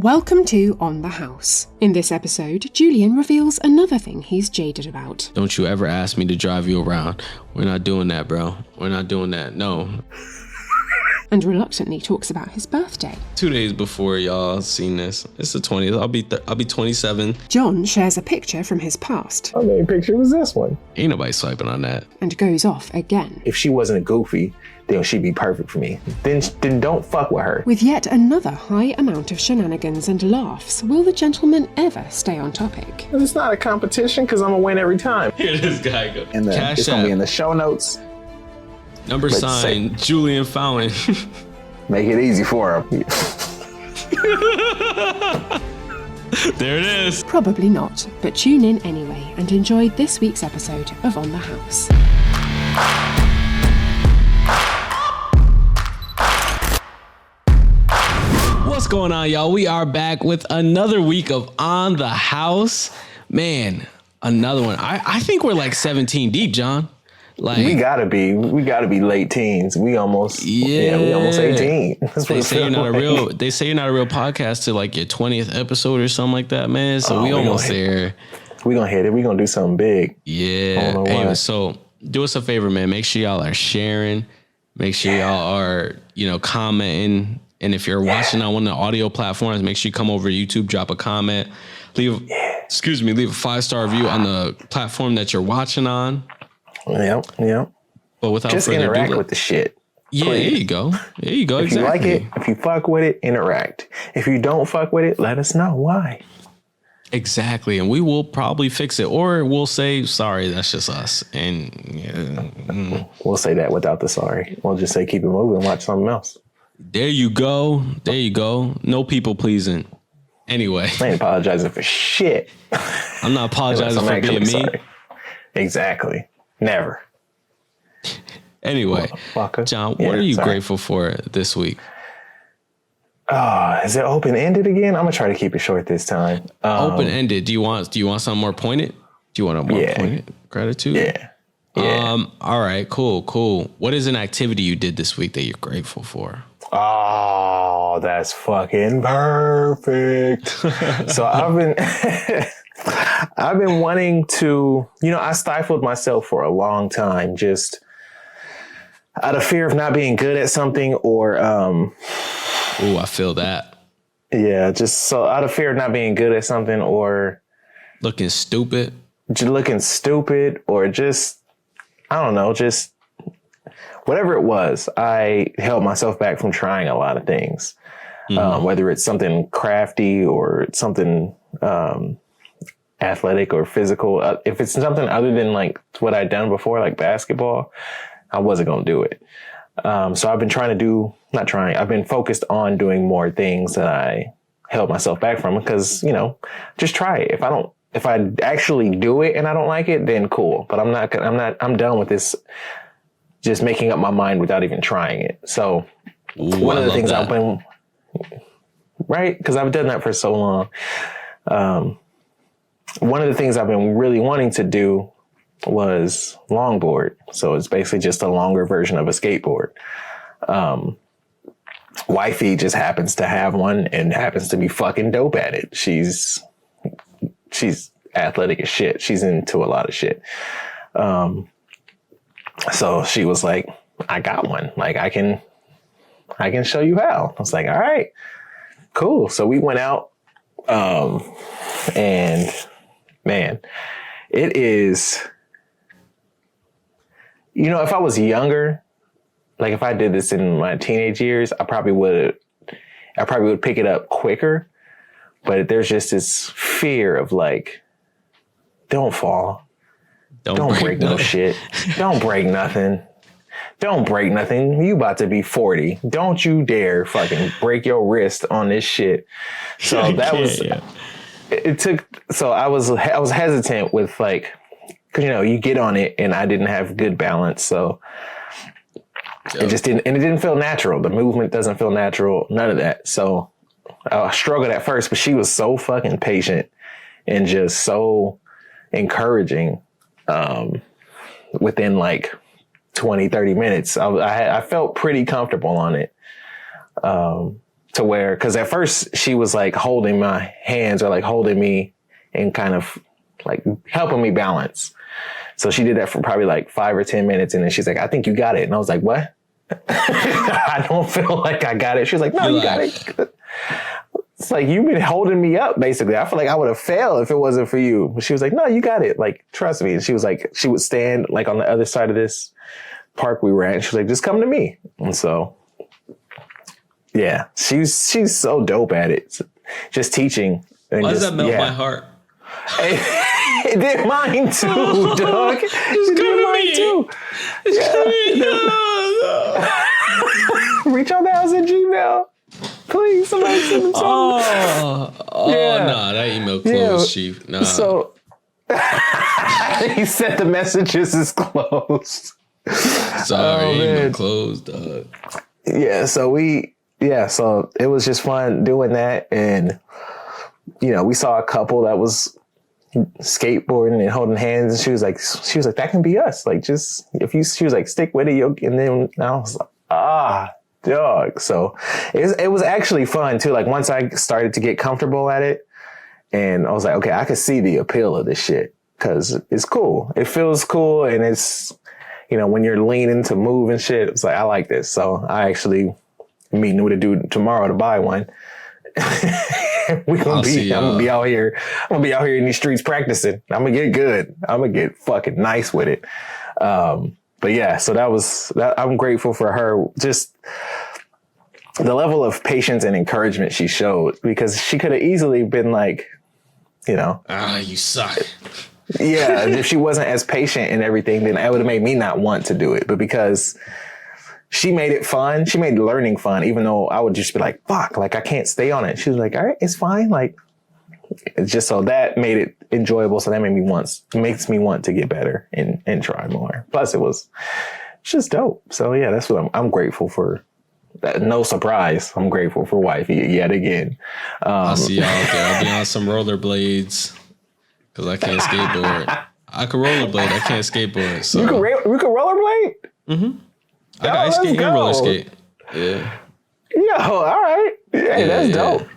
Welcome to On the House. In this episode, Julian reveals another thing he's jaded about. Don't you ever ask me to drive you around. We're not doing that, bro. We're not doing that. No. And reluctantly talks about his birthday. 2 days before y'all seen this. It's the 20th. I'll be 27. John shares a picture from his past. My main picture was this one. Ain't nobody swiping on that. And goes off again. If she wasn't a goofy, then she'd be perfect for me. Then don't fuck with her. With yet another high amount of shenanigans and laughs, will the gentleman ever stay on topic? It's not a competition because I'm gonna win every time. Here this guy go. And it's gonna be in the show notes. Number sign, Julian Fountain. Make it easy for him. There it is. Probably not, but tune in anyway and enjoy this week's episode of On the House. What's going on, y'all? We are back with another week of On the House. Man, another one. I think we're like 17 deep, John. Like we gotta be late teens. We almost 18. They say you're not a real podcast to like your 20th episode or something like that, man. So we almost there. We gonna hit it. We gonna do something big. Yeah. Anyway, so do us a favor, man. Make sure y'all are sharing. Make sure y'all are, commenting. And if you're watching on one of the audio platforms, make sure you come over to YouTube, drop a comment, leave a 5-star review on the platform that you're watching on. Yep. But without just further interact ado, with the shit. Yeah, please. There you go. If exactly. you like it, if you fuck with it, interact. If you don't fuck with it, let us know why. Exactly. And we will probably fix it, or we'll say, sorry, that's just us. And we'll say that without the sorry. We'll just say, keep it moving and watch something else. There you go. No people pleasing. Anyway. I ain't apologizing for shit. I'm not apologizing for being me. Sorry. Exactly. Never. Anyway, John, what are you grateful for this week? Is it open-ended again? I'm gonna try to keep it short this time. Open-ended. Do you want something more pointed? Do you want a more pointed gratitude? Yeah. All right. Cool. What is an activity you did this week that you're grateful for? Oh, that's fucking perfect. So I've been wanting to, I stifled myself for a long time, just out of fear of not being good at something or, ooh, I feel that. Yeah. Just so out of fear of not being good at something or looking stupid or just, I don't know, just whatever it was, I held myself back from trying a lot of things, whether it's something crafty or something, athletic or physical. If it's something other than like what I'd done before, like basketball, I wasn't going to do it. So I've been I've been focused on doing more things that I held myself back from because, just try it. If I actually do it and I don't like it, then cool. But I'm done with this, just making up my mind without even trying it. So one of the things I've been, right? Because I've done that for so long. One of the things I've been really wanting to do was longboard. So it's basically just a longer version of a skateboard. Wifey just happens to have one and happens to be fucking dope at it. She's athletic as shit. She's into a lot of shit. So she was like, I got one. Like I can show you how. I was like, all right, cool. So we went out, and man, it is, if I was younger, like if I did this in my teenage years, I probably would pick it up quicker. But there's just this fear of like, don't fall. Don't break no shit. Don't break nothing. You about to be 40. Don't you dare fucking break your wrist on this shit. So that was, it took, so I was hesitant with like, cause you get on it and I didn't have good balance. So it just didn't feel natural. The movement doesn't feel natural. None of that. So I struggled at first, but she was so fucking patient and just so encouraging. Within like 20, 30 minutes, I felt pretty comfortable on it. To to where, because at first she was like holding my hands or like holding me and kind of like helping me balance. So she did that for probably like 5 or 10 minutes. And then she's like, I think you got it. And I was like, what? I don't feel like I got it. She was like, no, you got it. It's like, you've been holding me up, basically. I feel like I would have failed if it wasn't for you. But she was like, no, you got it. Like, trust me. And she was like, she would stand like on the other side of this park we were at. And she was like, just come to me. And so, yeah, she's so dope at it. Just teaching. And why does that melt my heart? It did mine too, Doug. It did mine too. Reachonthehowse@gmail. Please, somebody send them something. Nah, that email closed, Chief. Nah. So he said the messages is closed. Sorry, email closed, dog. So it was just fun doing that. And, you know, we saw a couple that was skateboarding and holding hands, and she was like, that can be us. Like, just she was like, stick with it. And then I was like, dog. So it was actually fun too. Like, once I started to get comfortable at it, and I was like, okay, I could see the appeal of this shit, because it's cool. It feels cool. And it's, you know, when you're leaning to move and shit, it's like, I like this. So I actually meeting with a dude tomorrow to buy one. I'm gonna be out here in these streets practicing. I'm gonna get good. I'm gonna get fucking nice with it. But yeah, so that I'm grateful for her. Just the level of patience and encouragement she showed, because she could have easily been like, you know, you suck. Yeah, if she wasn't as patient and everything, then it would have made me not want to do it. But because she made it fun, she made learning fun, even though I would just be like, fuck, like I can't stay on it. She was like, all right, it's fine. Like, it's just, so that made it enjoyable. So that makes me want to get better and try more. Plus it was just dope. So yeah, that's what I'm grateful for. No surprise. I'm grateful for wifey yet again. I'll see y'all out there. I'll be on some rollerblades because I can't skateboard. I can rollerblade. I can't skateboard. So you can rollerblade? Mm-hmm. I got ice skate and roller skate. Yeah. Yo, all right. Hey, that's dope.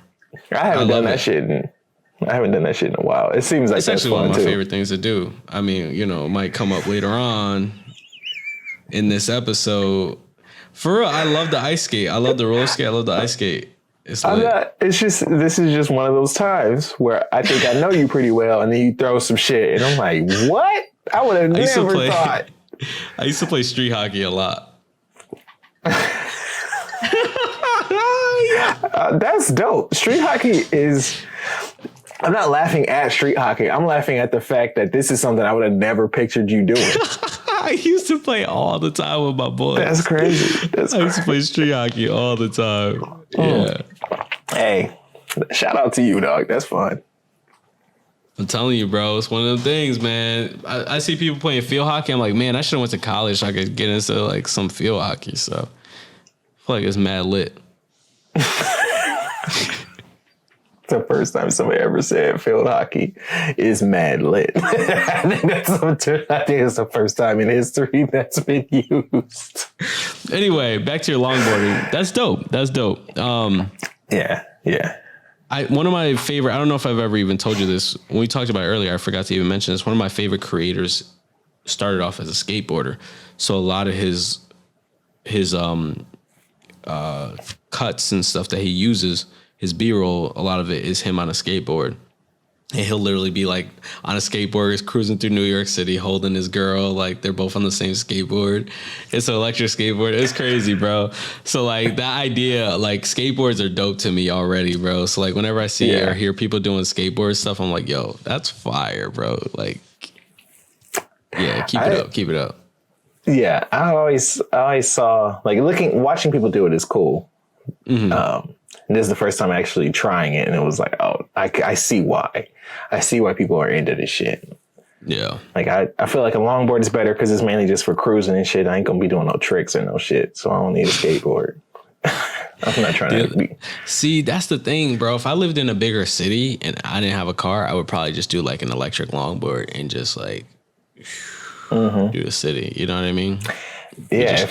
I haven't done that shit in a while. It seems like it's that's actually one of my too. favorite things to do. I mean, you know, it might come up later on in this episode. For real, I love the ice skate. I love the roller skate. I love the ice skate. It's lit. This is just one of those times where I think I know you pretty well, and then you throw some shit, and I'm like, what? I would have never thought. I used to play street hockey a lot. That's dope. Street hockey is. I'm not laughing at street hockey. I'm laughing at the fact that this is something I would have never pictured you doing. I used to play all the time with my boys. That's crazy. I used to play street hockey all the time. Yeah. Hey, shout out to you, dog. That's fun. I'm telling you, bro. It's one of them things, man. I see people playing field hockey. I'm like, man, I should have went to college so I could get into like some field hockey. So I feel like it's mad lit. The first time somebody ever said field hockey is mad lit. I think it's the first time in history that's been used. Anyway, back to your longboarding. That's dope. Yeah. One of my favorite, I don't know if I've ever even told you this. When we talked about it earlier, I forgot to even mention this. One of my favorite creators started off as a skateboarder. So a lot of his cuts and stuff that he uses, his B-roll, a lot of it is him on a skateboard. And he'll literally be like on a skateboard, cruising through New York City, holding his girl. Like they're both on the same skateboard. It's an electric skateboard. It's crazy, bro. So like that idea, like skateboards are dope to me already, bro. So like whenever I see or hear people doing skateboard stuff, I'm like, yo, that's fire, bro. Like, yeah, keep it up. Yeah, I always saw like watching people do it is cool. Mm-hmm. And this is the first time actually trying it, and it was like, oh, I see why. I see why people are into this shit. Yeah. Like I feel like a longboard is better because it's mainly just for cruising and shit. I ain't gonna be doing no tricks or no shit, so I don't need a skateboard. I'm not trying to be. See, that's the thing, bro. If I lived in a bigger city and I didn't have a car, I would probably just do like an electric longboard and just like do the city. You know what I mean? Yeah.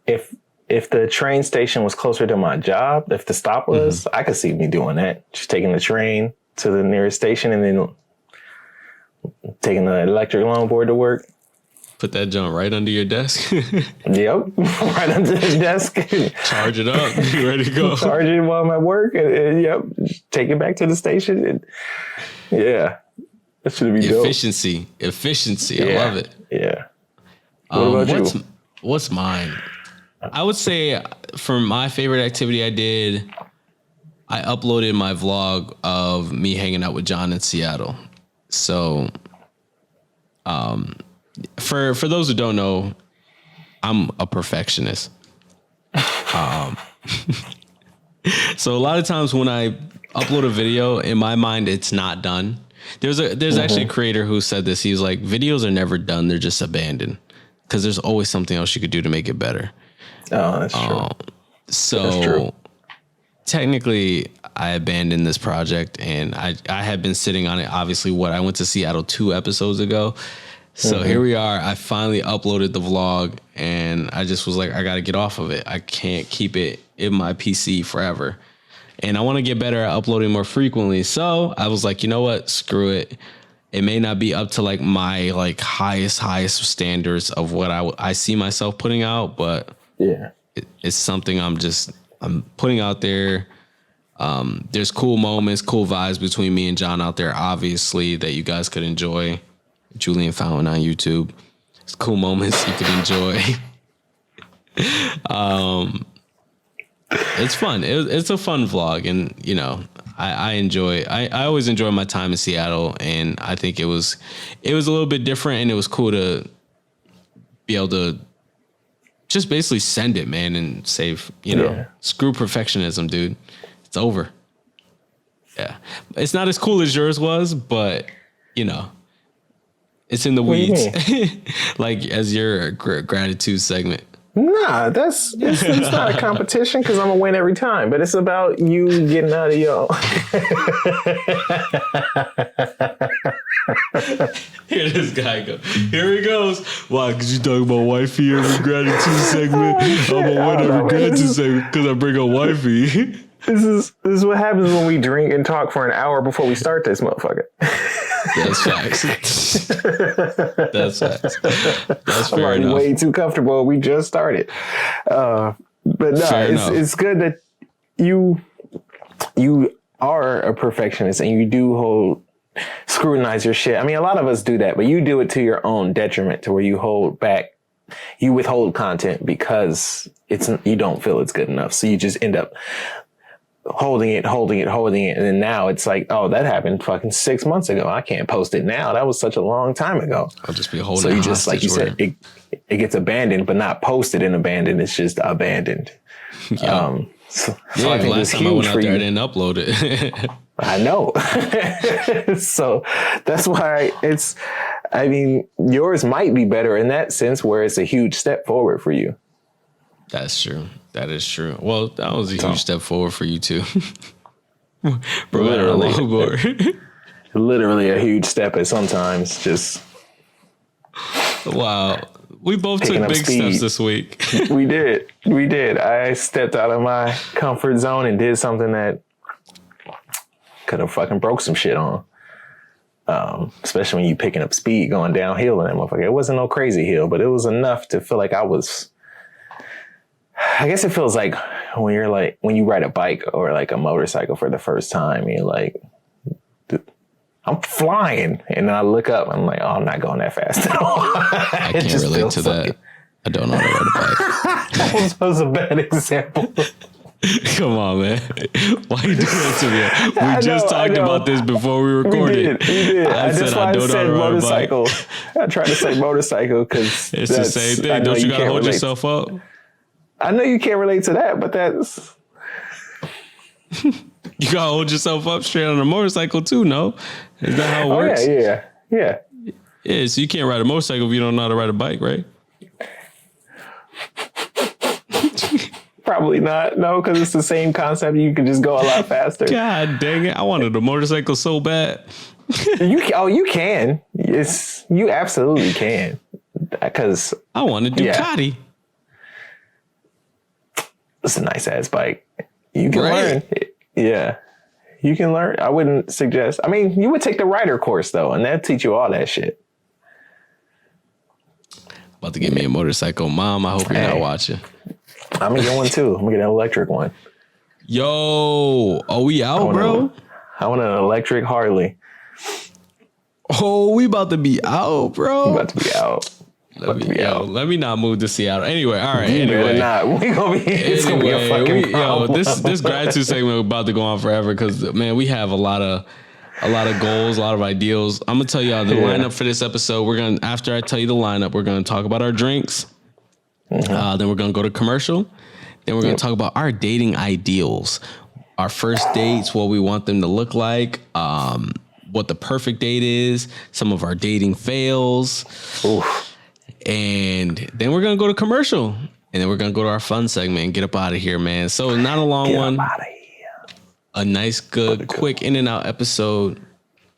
If if the train station was closer to my job, if the stop was, I could see me doing that. Just taking the train to the nearest station and then taking the electric longboard to work. Put that junk right under your desk. Yep, right under the desk. Charge it up. You ready to go? Charge it while I'm at work. And yep, take it back to the station. And, yeah, that should be dope. Efficiency. I love it. Yeah. What about you? What's mine? I would say for my favorite activity I did, I uploaded my vlog of me hanging out with John in Seattle. So, for those who don't know, I'm a perfectionist. So a lot of times when I upload a video, in my mind, it's not done. There's actually a creator who said this. He was like, videos are never done. They're just abandoned because there's always something else you could do to make it better. Oh, that's true. So that's true. Technically, I abandoned this project and I had been sitting on it. Obviously, I went to Seattle 2 episodes ago. So here we are. I finally uploaded the vlog and I just was like, I got to get off of it. I can't keep it in my PC forever. And I want to get better at uploading more frequently. So I was like, you know what? Screw it. It may not be up to like my like highest standards of what I see myself putting out, but yeah, it's something I'm putting out there. There's cool moments, cool vibes between me and John out there, obviously, that you guys could enjoy. Julian Fountain on YouTube. It's cool moments you could enjoy. It's fun. It's a fun vlog, and you know, I always enjoy my time in Seattle, and I think it was a little bit different, and it was cool to be able to just basically send it, man, and save, screw perfectionism, dude. It's over. Yeah. It's not as cool as yours was, but you know, it's in the weeds. Like as your gratitude segment. Nah, it's not a competition because I'm gonna win every time. But it's about you getting out of your. Here this guy go. Here he goes. Why? Because you talking about wifey every gratitude segment. I'm gonna win every gratitude segment because I bring up wifey. This is what happens when we drink and talk for an hour before we start this motherfucker. That's facts. That's facts. That's fair I'm already enough. way too comfortable. We just started. But no, it's good that you are a perfectionist and you do scrutinize your shit. I mean, a lot of us do that, but you do it to your own detriment, to where you withhold content because you don't feel it's good enough. So you just end up holding it. And then now it's like, oh, that happened fucking 6 months ago. I can't post it now. That was such a long time ago. I'll just be holding it. So you just, like you said, it gets abandoned, but not posted and abandoned. It's just abandoned. Yeah. So yeah, I think last time I went out there, I didn't upload it. I know. So that's why yours might be better in that sense, where it's a huge step forward for you. That's true. That is true. Well, that was a huge step forward for you too. Literally a huge step at sometimes. Just wow. We both took big steps this week. We did. I stepped out of my comfort zone and did something that could have fucking broke some shit on. Especially when you picking up speed going downhill and that motherfucker. It wasn't no crazy hill, but it was enough to feel like I guess it feels like when you ride a bike or like a motorcycle for the first time, you're like, I'm flying. And then I look up, I'm like, oh, I'm not going that fast at all. I can't relate to that. I don't know how to ride a bike. That was a bad example. Come on, man. Why are you doing that to me? We just talked about this before we recorded. We did. I said I don't know how to ride a bike. Motorcycle. I tried to say motorcycle because it's the same thing. Don't you gotta hold yourself up? I know you can't relate to that, but that's... You gotta hold yourself up straight on a motorcycle too, no? Is that how it works? Yeah. Yeah, so you can't ride a motorcycle if you don't know how to ride a bike, right? Probably not. No, because it's the same concept. You can just go a lot faster. God dang it. I wanted a motorcycle so bad. You can. You absolutely can. Because I want a Ducati. it's a nice ass bike. You can Right. learn. Yeah. You can learn. I wouldn't suggest. I mean, you would take the rider course though, and that'll teach you all that shit. About to get me a motorcycle. Mom, I hope you're not watching. I'm gonna get one too. I'm gonna get an electric one. Yo, are we out, bro? I want an electric Harley. Oh, we about to be out, bro. I'm about to be out. Let me not move to Seattle. Anyway, all right. You Anyway, better not. It's gonna be a fucking problem. this gratitude segment about to go on forever because man, we have a lot of goals, a lot of ideals. I'm gonna tell y'all the lineup for this episode. After I tell you the lineup, we're gonna talk about our drinks. Then we're gonna go to commercial. Then we're gonna talk about our dating ideals, our first dates, what we want them to look like, what the perfect date is, some of our dating fails. Oof. And then we're going to go to commercial. And then we're going to go to our fun segment and get up out of here, man. So not a long one. Get up out of here. A nice, good, quick in and out episode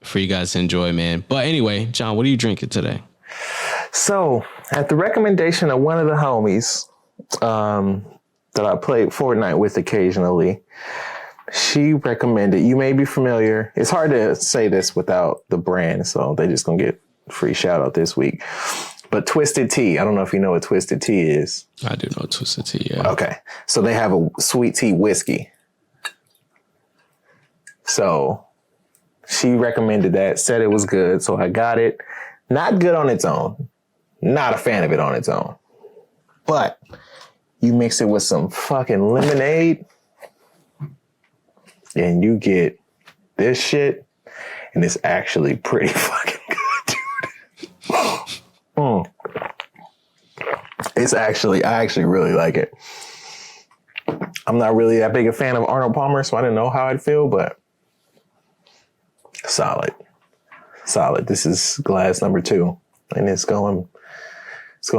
for you guys to enjoy, man. But anyway, John, what are you drinking today? So at the recommendation of one of the homies that I played Fortnite with occasionally, she recommended, you may be familiar. It's hard to say this without the brand, so they just going to get free shout out this week. But Twisted Tea, I don't know if you know what Twisted Tea is. I do know Twisted Tea, yeah. Okay. So they have a sweet tea whiskey. So she recommended that, said it was good. So I got it. Not good on its own. Not a fan of it on its own. But you mix it with some fucking lemonade and you get this shit. And it's actually pretty fucking good, dude. I actually really like it. I'm not really that big a fan of Arnold Palmer, so I didn't know how I'd feel, but solid. This is glass number 2, and it's going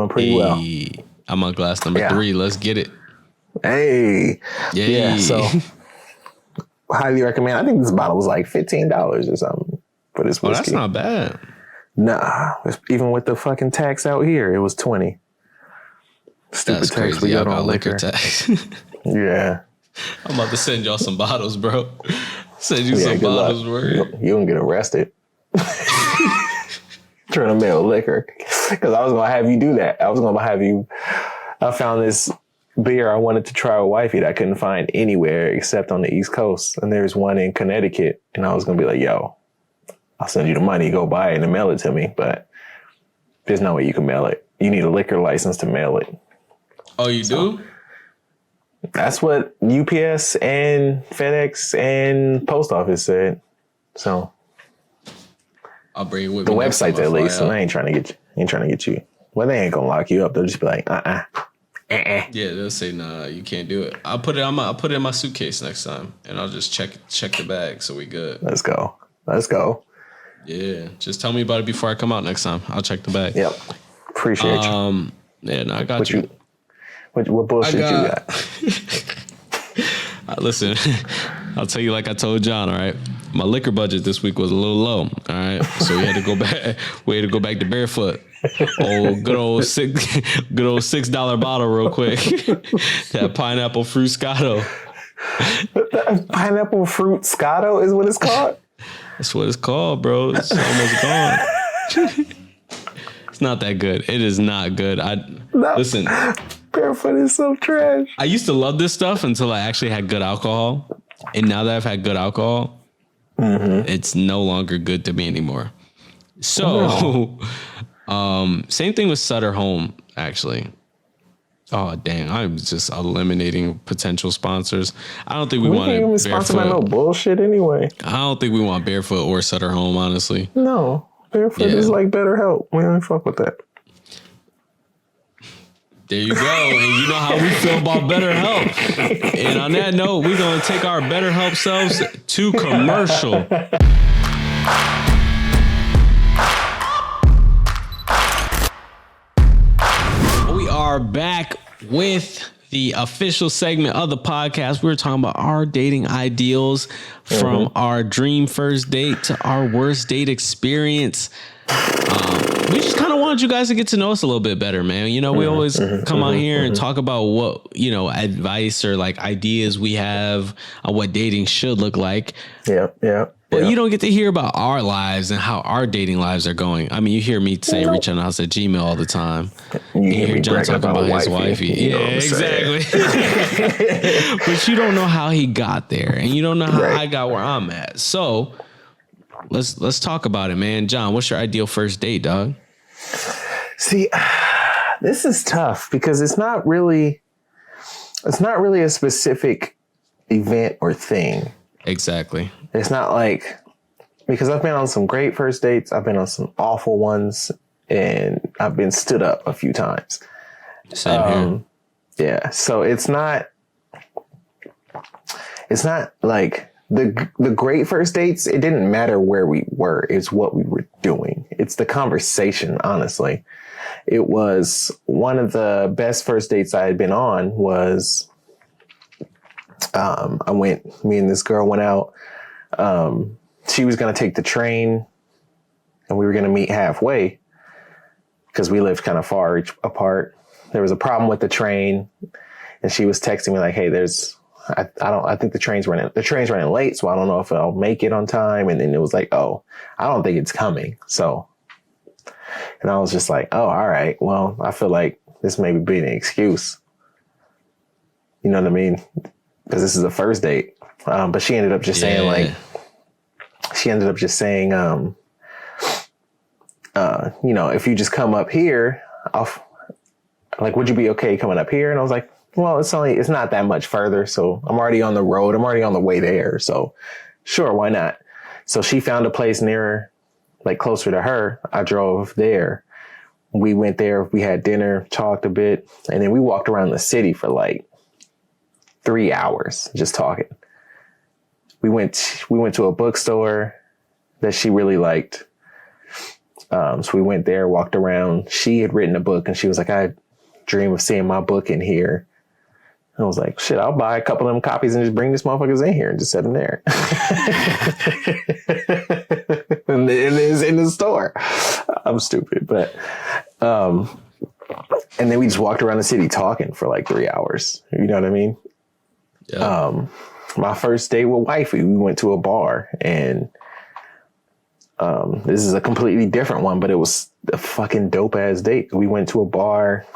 pretty well. I'm on glass number 3. Let's get it. Hey. Yay. Yeah, so highly recommend. I think this bottle was like $15 or something for this whiskey. Oh, that's not bad. Nah, even with the fucking tax out here, it was 20. Stupid that's tax crazy. we got Y'all on liquor tax. Yeah. I'm about to send y'all some bottles, bro. Send you some bottles, bro. You don't get arrested. Trying to mail liquor. Because I was going to have you do that. I found this beer I wanted to try with wifey that I couldn't find anywhere except on the East Coast. And there's one in Connecticut. And I was going to be like, yo, I'll send you the money, go buy it and mail it to me. But there's no way you can mail it. You need a liquor license to mail it. Oh, you do? That's what UPS and FedEx and Post Office said. So I'll bring it with the me. websites at least. And I ain't trying to get you. Well, they ain't gonna lock you up. They'll just be like, Yeah, they'll say nah, you can't do it. I'll put it in my suitcase next time, and I'll just check the bag so we good. Let's go. Yeah, just tell me about it before I come out next time. I'll check the bag. Yep. Appreciate you. Yeah, no, I got you. What bullshit you got? Listen, I'll tell you like I told John, all right? My liquor budget this week was a little low, all right? So we had to go back. We had to go back to barefoot. Good old $6 bottle real quick. That pineapple fruit Scotto. Pineapple fruit Scotto is what it's called? That's what it's called, bro. It's almost gone. It's not that good. It is not good. Listen. Barefoot is so trash. I used to love this stuff until I actually had good alcohol. And now that I've had good alcohol, it's no longer good to me anymore. So, same thing with Sutter Home, actually. Oh, dang. I'm just eliminating potential sponsors. I don't think we want to even sponsor by no bullshit anyway. I don't think we want Barefoot or Sutter Home, honestly. No. Barefoot is like BetterHelp. We don't fuck with that. There you go. And you know how we feel about BetterHelp. And on that note, we're going to take our BetterHelp selves to commercial. We are back with the official segment of the podcast. We're talking about our dating ideals from our dream first date to our worst date experience. We just kind of wanted you guys to get to know us a little bit better, man. You know, we always come out here and talk about what, you know, advice or like ideas we have on what dating should look like. Yeah. But you don't get to hear about our lives and how our dating lives are going. I mean, you hear me say Reachonthehowse at Gmail all the time. You hear John talking about his wifey. Yeah, exactly. But you don't know how he got there, and you don't know how I got where I'm at. So let's talk about it, man. John, what's your ideal first date, dog? See, this is tough because it's not really a specific event or thing. Exactly. It's not like, because I've been on some great first dates. I've been on some awful ones, and I've been stood up a few times. Same here. Yeah. So it's not like the great first dates. It didn't matter where we were. It's what we were doing. It's the conversation. Honestly, it was one of the best first dates I had been on was, me and this girl went out. She was going to take the train and we were going to meet halfway because we lived kind of far apart. There was a problem with the train and she was texting me like, hey, I think the train's running late. So I don't know if I'll make it on time. And then it was like, oh, I don't think it's coming. So, and I was just like, oh, all right. Well, I feel like this may be an excuse. You know what I mean? Because this is the first date. But she ended up just saying you know, if you just come up here, would you be okay coming up here? And I was like, well, it's not that much further. So I'm already on the road. I'm already on the way there. So sure, why not? So she found a place nearer, like closer to her. I drove there. We went there. We had dinner, talked a bit, and then we walked around the city for like 3 hours just talking. We went to a bookstore that she really liked. So we went there, walked around. She had written a book and she was like, I dream of seeing my book in here. I was like, shit, I'll buy a couple of them copies and just bring these motherfuckers in here and just set them there. And it's in the store. I'm stupid, but, and then we just walked around the city talking for like 3 hours. You know what I mean? Yeah. My first date with wifey, we went to a bar, and this is a completely different one, but it was a fucking dope ass date. We went to a bar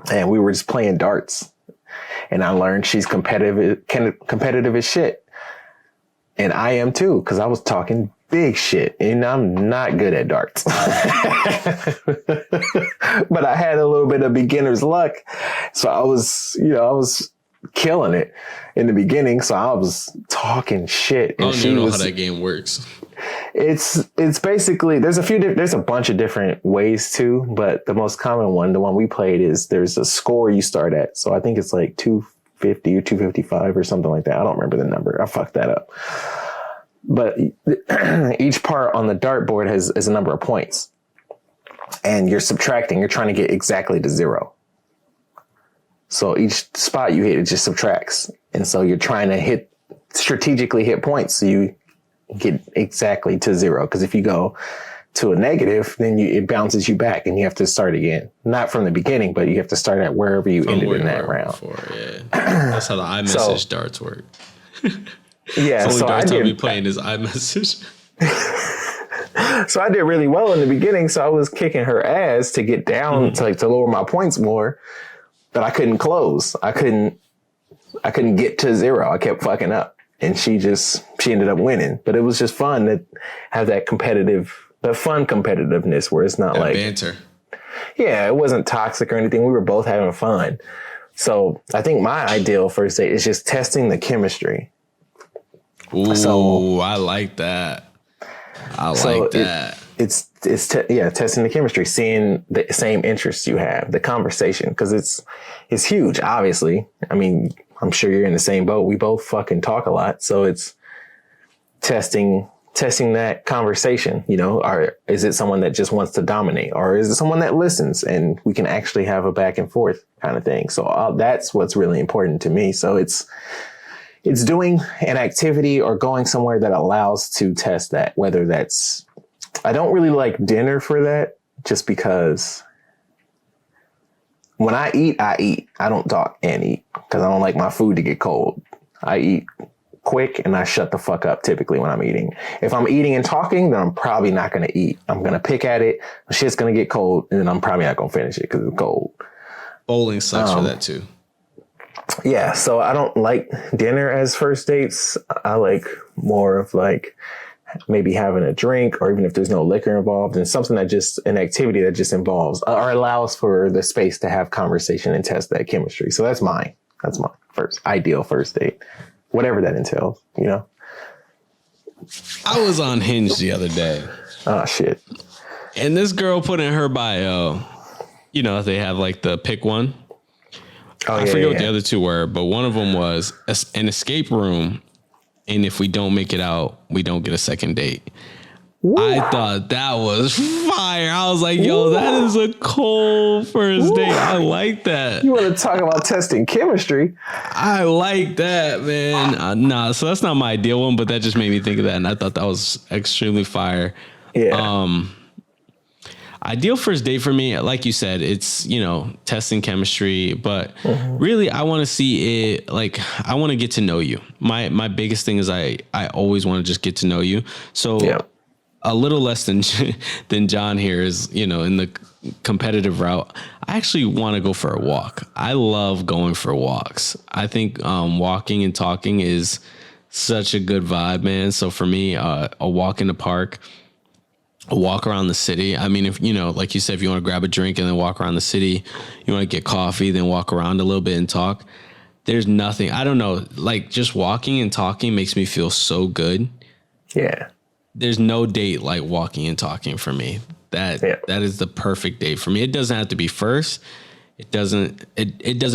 and we were just playing darts, and I learned she's competitive as shit. And I am too, because I was talking big shit and I'm not good at darts. But I had a little bit of beginner's luck. So I was killing it in the beginning. So I was talking shit. And I don't even know how that game works. It's basically, there's a bunch of different ways too, but the most common one, the one we played, is there's a score you start at. So I think it's like 250 or 255 or something like that. I don't remember the number. I fucked that up. But each part on the dartboard has a number of points, and you're subtracting. You're trying to get exactly to 0. So each spot you hit, it just subtracts. And so you're trying to strategically hit points so you get exactly to 0. Because if you go to a negative, then it bounces you back and you have to start again. Not from the beginning, but you have to start at wherever you ended in that round. Yeah. That's how the iMessage darts work. Yeah. So darts I'll be playing is iMessage. So I did really well in the beginning. So I was kicking her ass to get down to lower my points more. But I couldn't close. I couldn't get to 0. I kept fucking up, and she ended up winning. But it was just fun to have that fun competitiveness where it's not that like banter. Yeah, it wasn't toxic or anything. We were both having fun. So I think my ideal first date is just testing the chemistry. Ooh, I like that. It's testing the chemistry, seeing the same interests you have, the conversation, because it's huge. Obviously, I mean, I'm sure you're in the same boat. We both fucking talk a lot, so it's testing that conversation. You know, is it someone that just wants to dominate, or is it someone that listens and we can actually have a back and forth kind of thing? So that's what's really important to me. So it's doing an activity or going somewhere that allows to test that, whether that's I don't really like dinner for that, just because when I eat, I eat. I don't talk and eat because I don't like my food to get cold. I eat quick and I shut the fuck up typically when I'm eating. If I'm eating and talking, then I'm probably not going to eat. I'm going to pick at it. Shit's going to get cold and then I'm probably not going to finish it because it's cold. Bowling sucks for that too. Yeah, so I don't like dinner as first dates. I like more of like maybe having a drink, or even if there's no liquor involved, and something that just an activity that just involves or allows for the space to have conversation and test that chemistry. So that's mine. That's my ideal first date, whatever that entails, you know? I was on Hinge the other day. Oh, shit. And this girl put in her bio, you know, they have like the pick one. I forget what the other two were, but one of them was an escape room. And if we don't make it out, we don't get a second date. Ooh. I thought that was fire. I was like, yo, that is a cold first date. I like that. You want to talk about testing chemistry? I like that, man. Nah, so that's not my ideal one, but that just made me think of that. And I thought that was extremely fire. Yeah. Ideal first date for me, like you said, it's, you know, testing chemistry, but really I want to see it, like, I want to get to know you. My biggest thing is I always want to just get to know you. So a little less than John here is, you know, in the competitive route. I actually want to go for a walk. I love going for walks. I think walking and talking is such a good vibe, man. So for me, a walk in the park, a walk around the city. I mean, if, you know, like you said, if you want to grab a drink and then walk around the city, you want to get coffee, then walk around a little bit and talk. There's nothing, I don't know, like just walking and talking makes me feel so good. Yeah. There's no date like walking and talking for me. That is the perfect date for me. It doesn't have to be first. It doesn't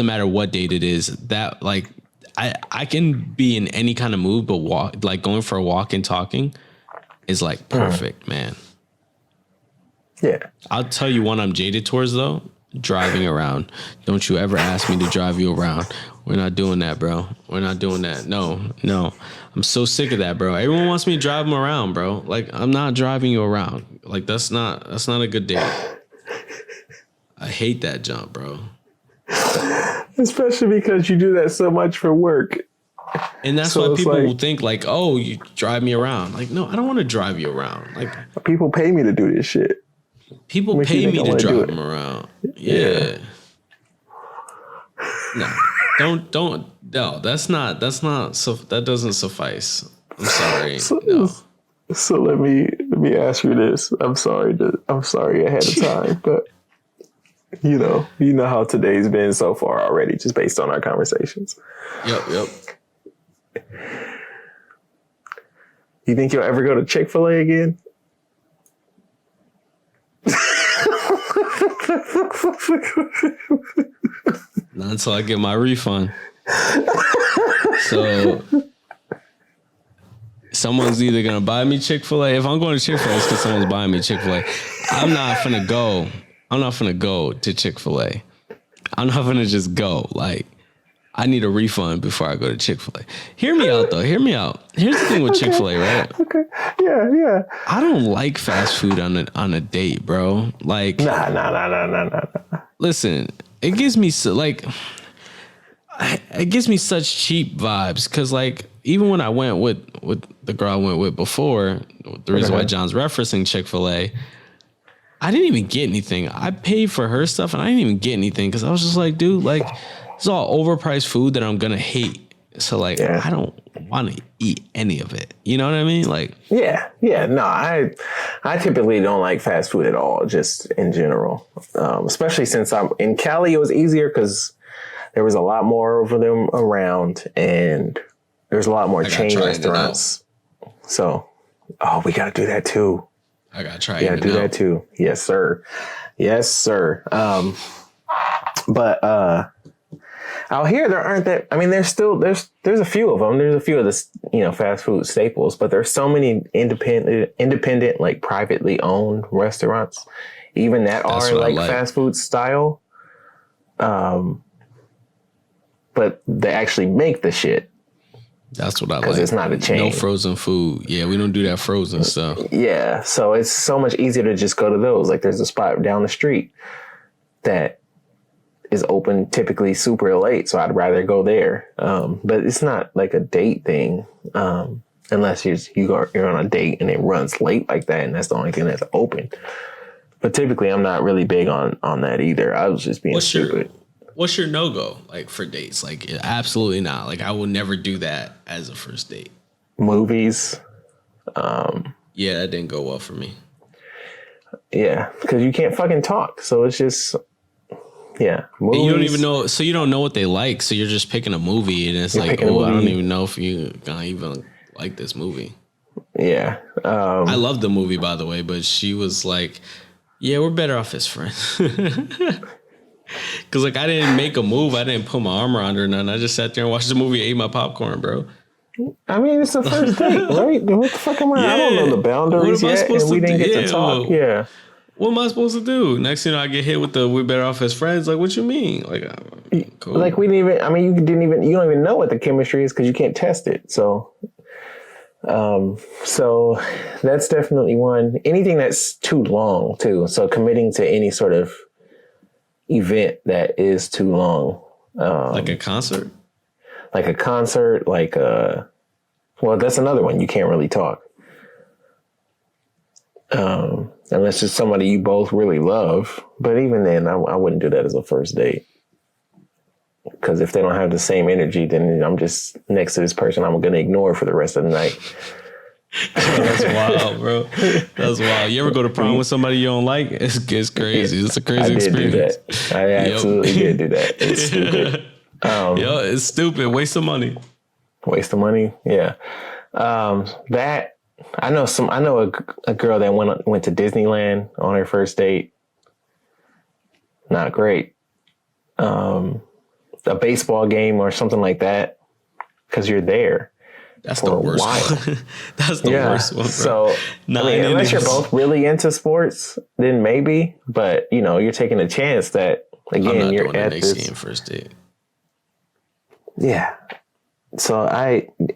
matter what date it is. That, like, I can be in any kind of mood, but going for a walk and talking is like perfect, man. Yeah. I'll tell you one I'm jaded towards, though. Driving around. Don't you ever ask me to drive you around. We're not doing that, bro. We're not doing that. No. I'm so sick of that, bro. Everyone wants me to drive them around, bro. Like, I'm not driving you around. Like, that's not a good date. I hate that jump, bro. Especially because you do that so much for work. And that's why people will think like, oh, you drive me around. Like, no, I don't want to drive you around. Like, people pay me to do this shit. People pay me to drive them around. Yeah. No, that's not, so that doesn't suffice. I'm sorry. So let me ask you this. I'm sorry ahead of time, but you know how today's been so far already, just based on our conversations. Yep. You think you'll ever go to Chick-fil-A again? Not until I get my refund. So someone's either gonna buy me Chick-fil-A. If I'm going to Chick-fil-A, it's because someone's buying me Chick-fil-A. I'm not finna go to Chick-fil-A. I'm not finna just go. Like, I need a refund before I go to Chick-fil-A. Hear me out, though. Hear me out. Here's the thing with Chick-fil-A, right? Okay. Yeah. I don't like fast food on a date, bro. Like, nah. Listen, it gives me it gives me such cheap vibes, because like even when I went with the girl I went with before, the reason why John's referencing Chick-fil-A, I didn't even get anything. I paid for her stuff and I didn't even get anything because I was just like, dude, like, it's all overpriced food that I'm gonna hate. So like, I don't want to eat any of it. You know what I mean? Like, yeah. No, I typically don't like fast food at all, just in general. Especially since I'm in Cali, it was easier because there was a lot more of them around, and there's a lot more chain restaurants. So, we gotta do that too. I gotta try. Yeah, do that too. Yes, sir. But out here, there aren't that. I mean, there's a few of them. There's a few of the fast food staples, but there's so many independent, like privately owned restaurants, even that are like fast food style. But they actually make the shit. That's what I like. Because it's not a chain. No frozen food. Yeah, we don't do that frozen stuff. Yeah, so it's so much easier to just go to those. Like there's a spot down the street that is open typically super late, so I'd rather go there. But it's not like a date thing, unless you're on a date and it runs late like that, and that's the only thing that's open. But typically, I'm not really big on that either. I was just being stupid. What's your no-go, like, for dates? Like, absolutely not. Like, I would never do that as a first date. Movies. Yeah, that didn't go well for me. Yeah, because you can't fucking talk. So it's just, yeah. Movies. And you don't even know, so you don't know what they like. So you're just picking a movie, and it's like, oh, I don't even know if you're gonna even like this movie. Yeah. I love the movie, by the way, but she was like, yeah, we're better off as friends. Because, like, I didn't make a move. I didn't put my arm around her or nothing. I just sat there and watched the movie and ate my popcorn, bro. I mean, it's the first date, right? What the fuck am I? Yeah. I don't know the boundaries yet, and we didn't get to talk. Yeah. What am I supposed to do? Next thing you know, I get hit with the "we're better off as friends." Like, what you mean? Like, cool. Like we didn't even. I mean, you don't even know what the chemistry is because you can't test it. So, so that's definitely one. Anything that's too long, too. So committing to any sort of event that is too long, like a concert. Like a concert, well, that's another one. You can't really talk. Unless it's somebody you both really love. But even then, I wouldn't do that as a first date. Because if they don't have the same energy, then I'm just next to this person I'm going to ignore for the rest of the night. That's wild, bro. That's wild. You ever go to prom with somebody you don't like? It's crazy. It's a crazy experience. Do that. I absolutely did do that. It's stupid. It's stupid. Waste of money. Waste of money. Yeah. That I know a girl that went to Disneyland on her first date. Not great. A baseball game or something like that, because you're there. That's the worst one. That's the worst one, bro. So, unless you're both really into sports, then maybe. But, you're taking a chance that, again, you're at this game first date. Yeah. So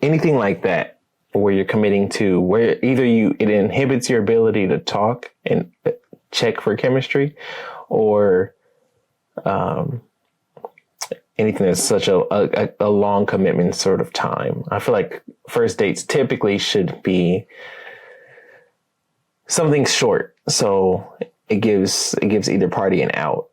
anything like that where you're committing to, where either it inhibits your ability to talk and check for chemistry, or anything that's such a long commitment sort of time. I feel like first dates typically should be something short. So it gives either party an out,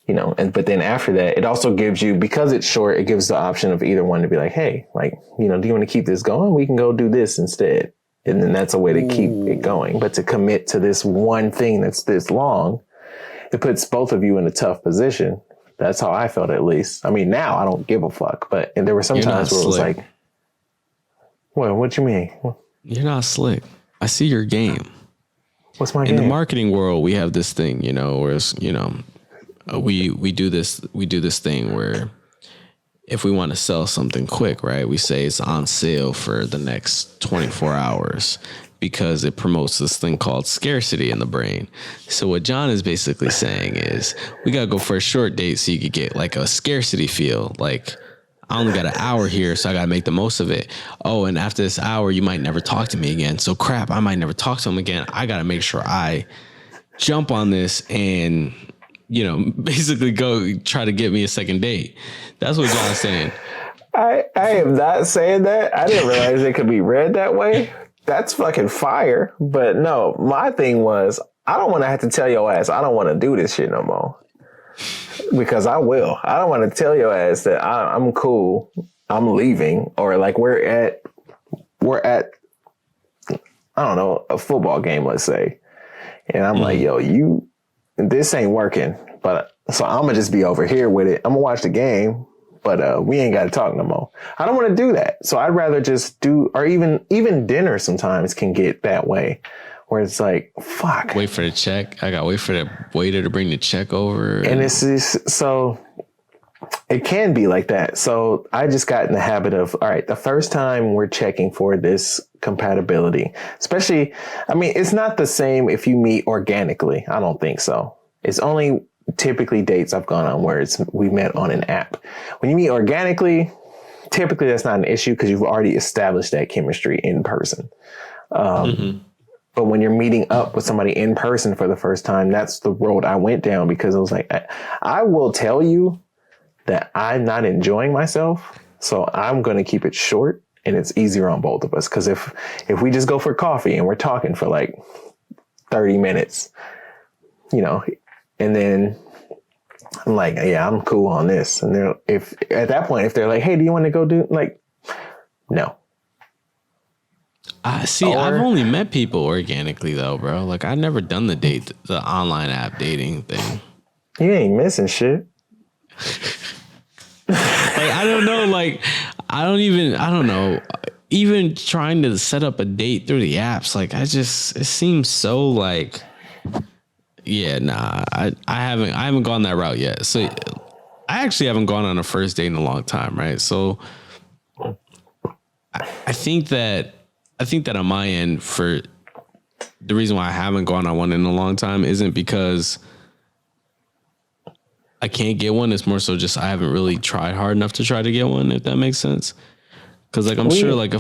but then after that, it also gives you, because it's short, it gives the option of either one to be like, hey, do you want to keep this going? We can go do this instead. And then that's a way to keep it going. But to commit to this one thing that's this long, it puts both of you in a tough position. That's how I felt, at least. I mean, now I don't give a fuck, but there were some times where it was like, what you mean? You're not slick. I see your game. What's my game? In the marketing world, we have this thing, where it's, we do this thing where if we want to sell something quick, right, we say it's on sale for the next 24 hours. Because it promotes this thing called scarcity in the brain. So what John is basically saying is, we got to go for a short date so you could get like a scarcity feel. Like, I only got an hour here, so I got to make the most of it. Oh, and after this hour, you might never talk to me again. So crap, I might never talk to him again. I got to make sure I jump on this and, basically go try to get me a second date. That's what John's saying. I am not saying that. I didn't realize it could be read that way. That's fucking fire. But no, my thing was, I don't want to have to tell your ass I don't want to do this shit no more. Because I will. I don't want to tell your ass that I'm cool, I'm leaving, or like we're at I don't know, a football game, let's say. And I'm like, yo, this ain't working. But so I'm gonna just be over here with it. I'm gonna watch the game. But we ain't got to talk no more. I don't want to do that. So I'd rather just or even dinner sometimes can get that way where it's like, fuck. Wait for the check. I got to wait for the waiter to bring the check over. And it's just, so it can be like that. So I just got in the habit of, all right, the first time we're checking for this compatibility, especially, it's not the same if you meet organically. I don't think so. It's only typically dates I've gone on where we met on an app. When you meet organically, typically that's not an issue because you've already established that chemistry in person. But when you're meeting up with somebody in person for the first time, that's the road I went down, because I was like, I will tell you that I'm not enjoying myself. So I'm going to keep it short, and it's easier on both of us. Because if we just go for coffee and we're talking for like 30 minutes, you know, and then I'm like, yeah, I'm cool on this. And they're, if at that point, if they're like, hey, do you want to go do, like, no. See, I've only met people organically though, bro. Like, I've never done the online app dating thing. You ain't missing shit. Like, I don't know. Like, I don't know. Even trying to set up a date through the apps, like, it seems so like, yeah, nah, I haven't gone that route yet. So I actually haven't gone on a first date in a long time. Right. So I think that on my end, for the reason why I haven't gone on one in a long time isn't because I can't get one. It's more so just I haven't really tried hard enough to try to get one, if that makes sense. Because like I'm sure like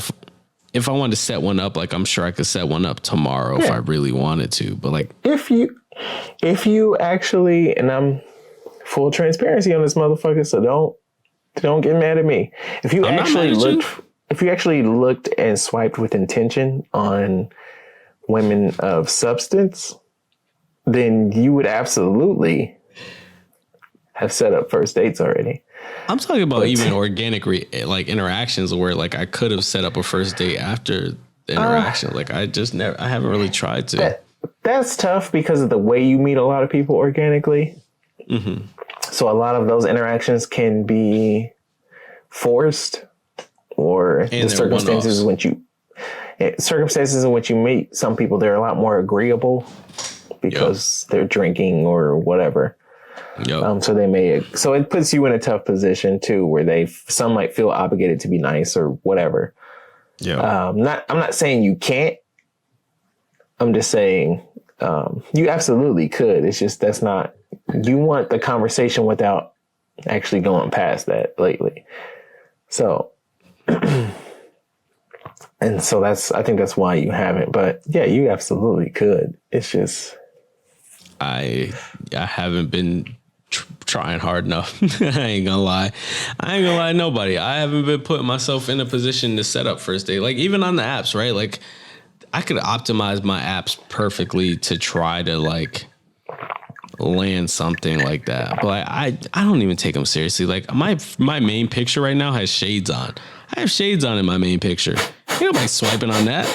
if I wanted to set one up, like I'm sure I could set one up tomorrow if I really wanted to. But like if you actually, and I'm full transparency on this motherfucker, so don't get mad at me. If you actually looked and swiped with intention on women of substance, then you would absolutely have set up first dates already. I'm talking about even organic like interactions where like I could have set up a first date after the interaction. Like I haven't really tried to. That's tough because of the way you meet a lot of people organically. Mm-hmm. So a lot of those interactions can be forced, or the circumstances in which you meet some people, they're a lot more agreeable because they're drinking or whatever. Yep. So it puts you in a tough position too, where some might feel obligated to be nice or whatever. Yeah. I'm not saying you can't. I'm just saying you absolutely could. It's just you want the conversation without actually going past that lately. So, and so I think that's why you haven't. But yeah, you absolutely could. It's just I haven't been trying hard enough. I ain't gonna lie to nobody. I haven't been putting myself in a position to set up first date. Like even on the apps, right? Like I could optimize my apps perfectly to try to like land something like that. But I don't even take them seriously. Like my main picture right now has shades on. I have shades on in my main picture. Ain't nobody swiping on that.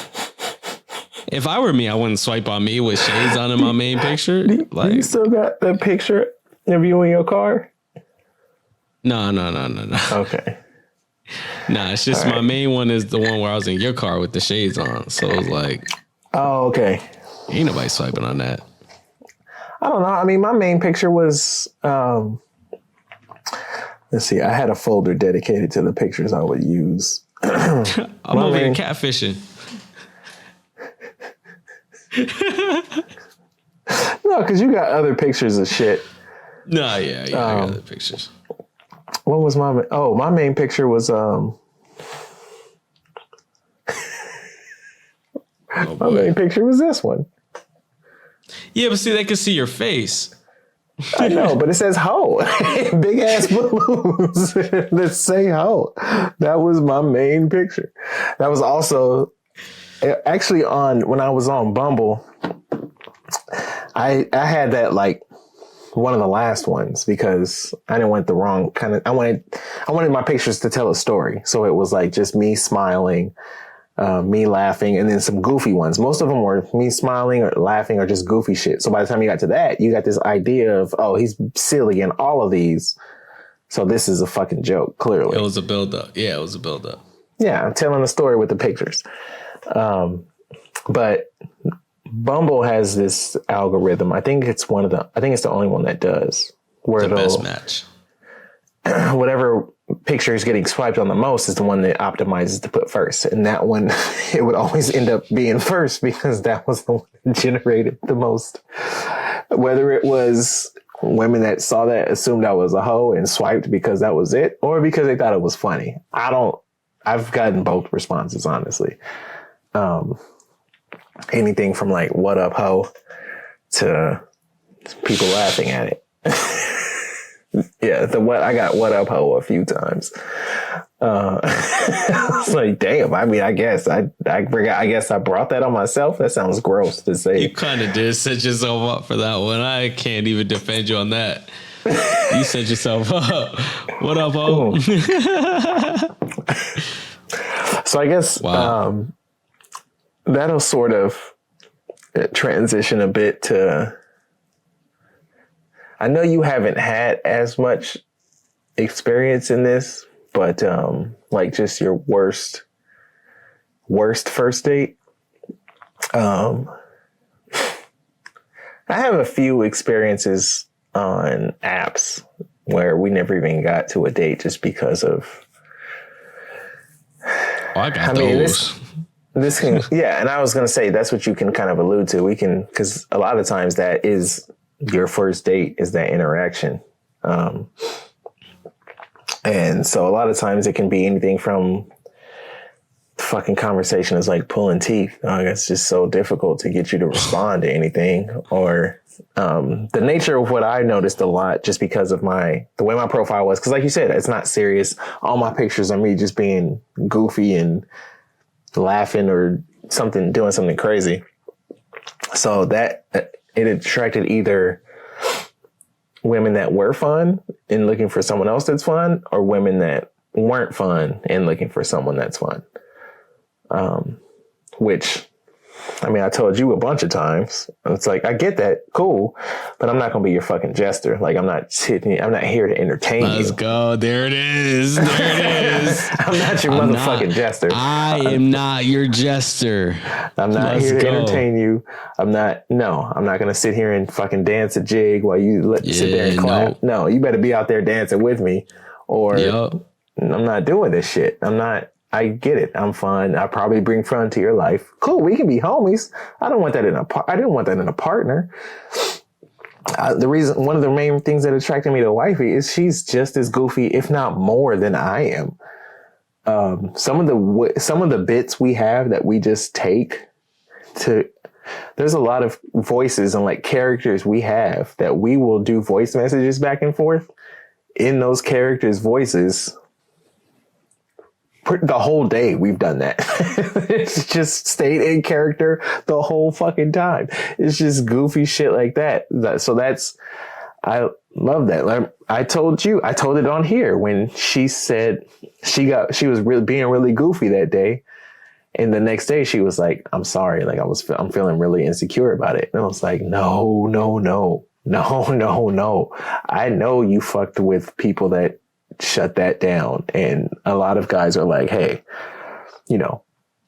If I were me, I wouldn't swipe on me with shades on in my main picture. Do you still got the picture of you in your car? No. Okay. Nah, it's just my main one is the one where I was in your car with the shades on. So it's like, oh, okay. Ain't nobody swiping on that. I don't know. I mean, my main picture was, let's see, I had a folder dedicated to the pictures I would use. I'm over here catfishing. No, because you got other pictures of shit. No, yeah, I got other pictures. What was my main picture was my main picture was this one. Yeah, but see, they can see your face. I know, but it says hoe. Big ass balloons that say hoe. That was my main picture. That was also actually when I was on Bumble. I had that like one of the last ones because I didn't want the wrong kind of. I wanted my pictures to tell a story, so it was like just me smiling, me laughing, and then some goofy ones. Most of them were me smiling or laughing or just goofy shit. So by the time you got to that, you got this idea of, oh, he's silly in all of these. So this is a fucking joke, clearly. It was a build-up. Yeah, it was a build-up. Yeah, I'm telling a story with the pictures. But Bumble has this algorithm. I think it's the only one that does. Where the best match. Whatever picture is getting swiped on the most is the one that optimizes to put first. And that one, it would always end up being first because that was the one that generated the most. Whether it was women that saw that assumed I was a hoe and swiped because that was it, or because they thought it was funny. I've gotten both responses, honestly. Anything from like, what up, hoe, to people laughing at it. Yeah, I got what up, hoe a few times. It's like, damn, I mean, I guess I forgot. I guess I brought that on myself. That sounds gross to say. You kind of did set yourself up for that one. I can't even defend you on that. You set yourself up. What up, ho? So I guess that'll sort of transition a bit to, I know you haven't had as much experience in this, but like just your worst first date. I have a few experiences on apps where we never even got to a date just because of. Oh, I got those. This can, yeah, and I was gonna say that's what you can kind of allude to. We can, because a lot of times that is your first date, is that interaction. And so a lot of times it can be anything from fucking conversation is like pulling teeth. It's just so difficult to get you to respond to anything. Or the nature of what I noticed a lot, just because of the way my profile was, because like you said, it's not serious. All my pictures are me just being goofy and laughing or something, doing something crazy. So that it attracted either women that were fun and looking for someone else that's fun, or women that weren't fun and looking for someone that's fun. Which, I mean, I told you a bunch of times. It's like, I get that, cool, but I'm not gonna be your fucking jester. Like, I'm not here to entertain you. Let's go. There it is. There it is. I'm not your motherfucking jester. I am not your jester. I'm not here to entertain you. I'm not gonna sit here and fucking dance a jig while you sit there and clap. No, you better be out there dancing with me, or I'm not doing this shit. I get it. I'm fun. I probably bring fun to your life. Cool. We can be homies. I didn't want that in a partner. One of the main things that attracted me to wifey is she's just as goofy, if not more, than I am. Some of the bits we have that we just take to, there's a lot of voices and like characters we have that we will do voice messages back and forth. In those characters' voices, the whole day we've done that. It's just stayed in character the whole fucking time. It's just goofy shit like that. So I love that. Like, I told it on here when she said she was really being really goofy that day. And the next day she was like, I'm sorry. Like I'm feeling really insecure about it. And I was like, no. I know you fucked with people that shut that down. And a lot of guys are like, hey,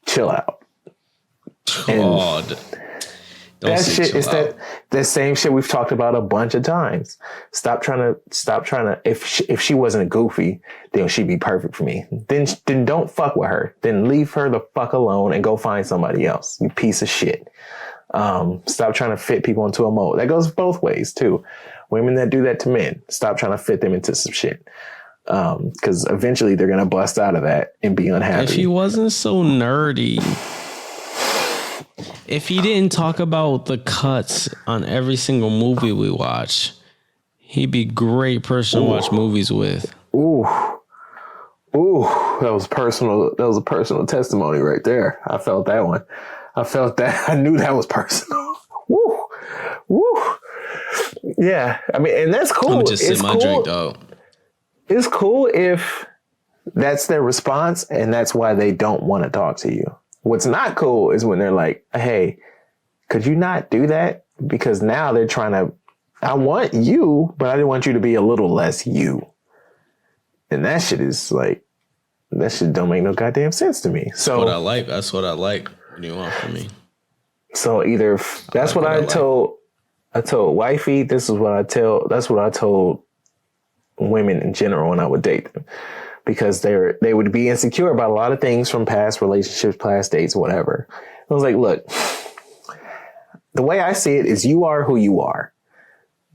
chill out. God. That shit is that same shit we've talked about a bunch of times. Stop trying to, if she wasn't goofy, then she'd be perfect for me. Then don't fuck with her. Then leave her the fuck alone and go find somebody else. You piece of shit. Stop trying to fit people into a mold. That goes both ways too. Women that do that to men, stop trying to fit them into some shit. Because eventually they're going to bust out of that and be unhappy. If he wasn't so nerdy, if he didn't talk about the cuts on every single movie we watch, he'd be a great person to watch movies with. Ooh, that was personal. That was a personal testimony right there. I felt that one. I felt that. I knew that was personal. Woo. Yeah. I mean, and that's cool. I'm just sip my drink, though. It's cool if that's their response and that's why they don't want to talk to you. What's not cool is when they're like, hey, could you not do that? Because now they're trying to, I want you, but I didn't want you to be a little less you. And that shit is like, that shit don't make no goddamn sense to me. So that's what I like when you want from me. So either that's what I told wifey, that's what I told women in general when I would date them, because they would be insecure about a lot of things from past relationships, past dates, whatever. I was like, look, the way I see it is you are who you are.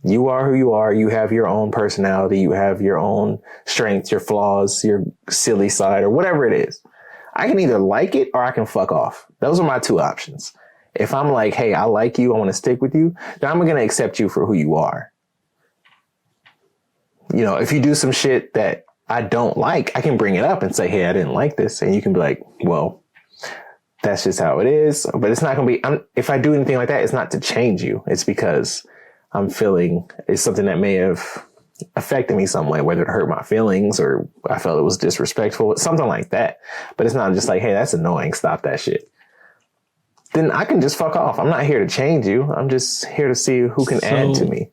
You are who you are. You have your own personality. You have your own strengths, your flaws, your silly side, or whatever it is. I can either like it or I can fuck off. Those are my two options. If I'm like, hey, I like you, I want to stick with you, then I'm going to accept you for who you are. You know, if you do some shit that I don't like, I can bring it up and say, hey, I didn't like this. And you can be like, well, that's just how it is. But it's not going to be, if I do anything like that, it's not to change you. It's because I'm feeling it's something that may have affected me some way, whether it hurt my feelings or I felt it was disrespectful, something like that. But it's not just like, hey, that's annoying. Stop that shit. Then I can just fuck off. I'm not here to change you. I'm just here to see who can add to me.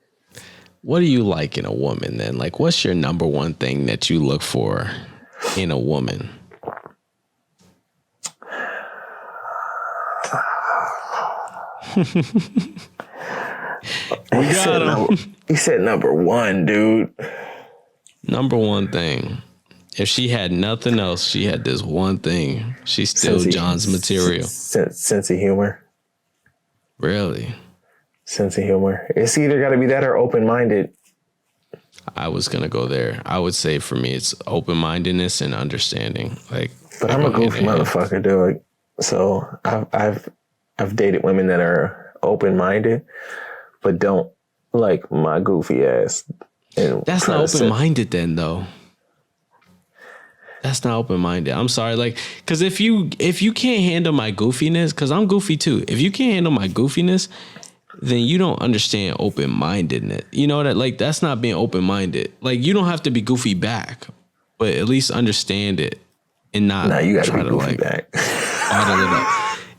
What do you like in a woman then? Like, what's your number one thing that you look for in a woman? He said number one, dude. Number one thing. If she had nothing else, she had this one thing. She's still John's material. Sense of humor. Really? Sense of humor. It's either got to be that or open-minded. I was going to go there. I would say for me, it's open-mindedness and understanding. But I'm a goofy motherfucker, dude. So I've dated women that are open-minded, but don't like my goofy ass. That's not open-minded then, though. That's not open-minded. I'm sorry. Like, because if you can't handle my goofiness, because I'm goofy too. If you can't handle my goofiness, then you don't understand open-mindedness. You know that, like, that's not being open-minded. Like, you don't have to be goofy back, but at least understand it and not you gotta try be to goofy like back. bottle it up.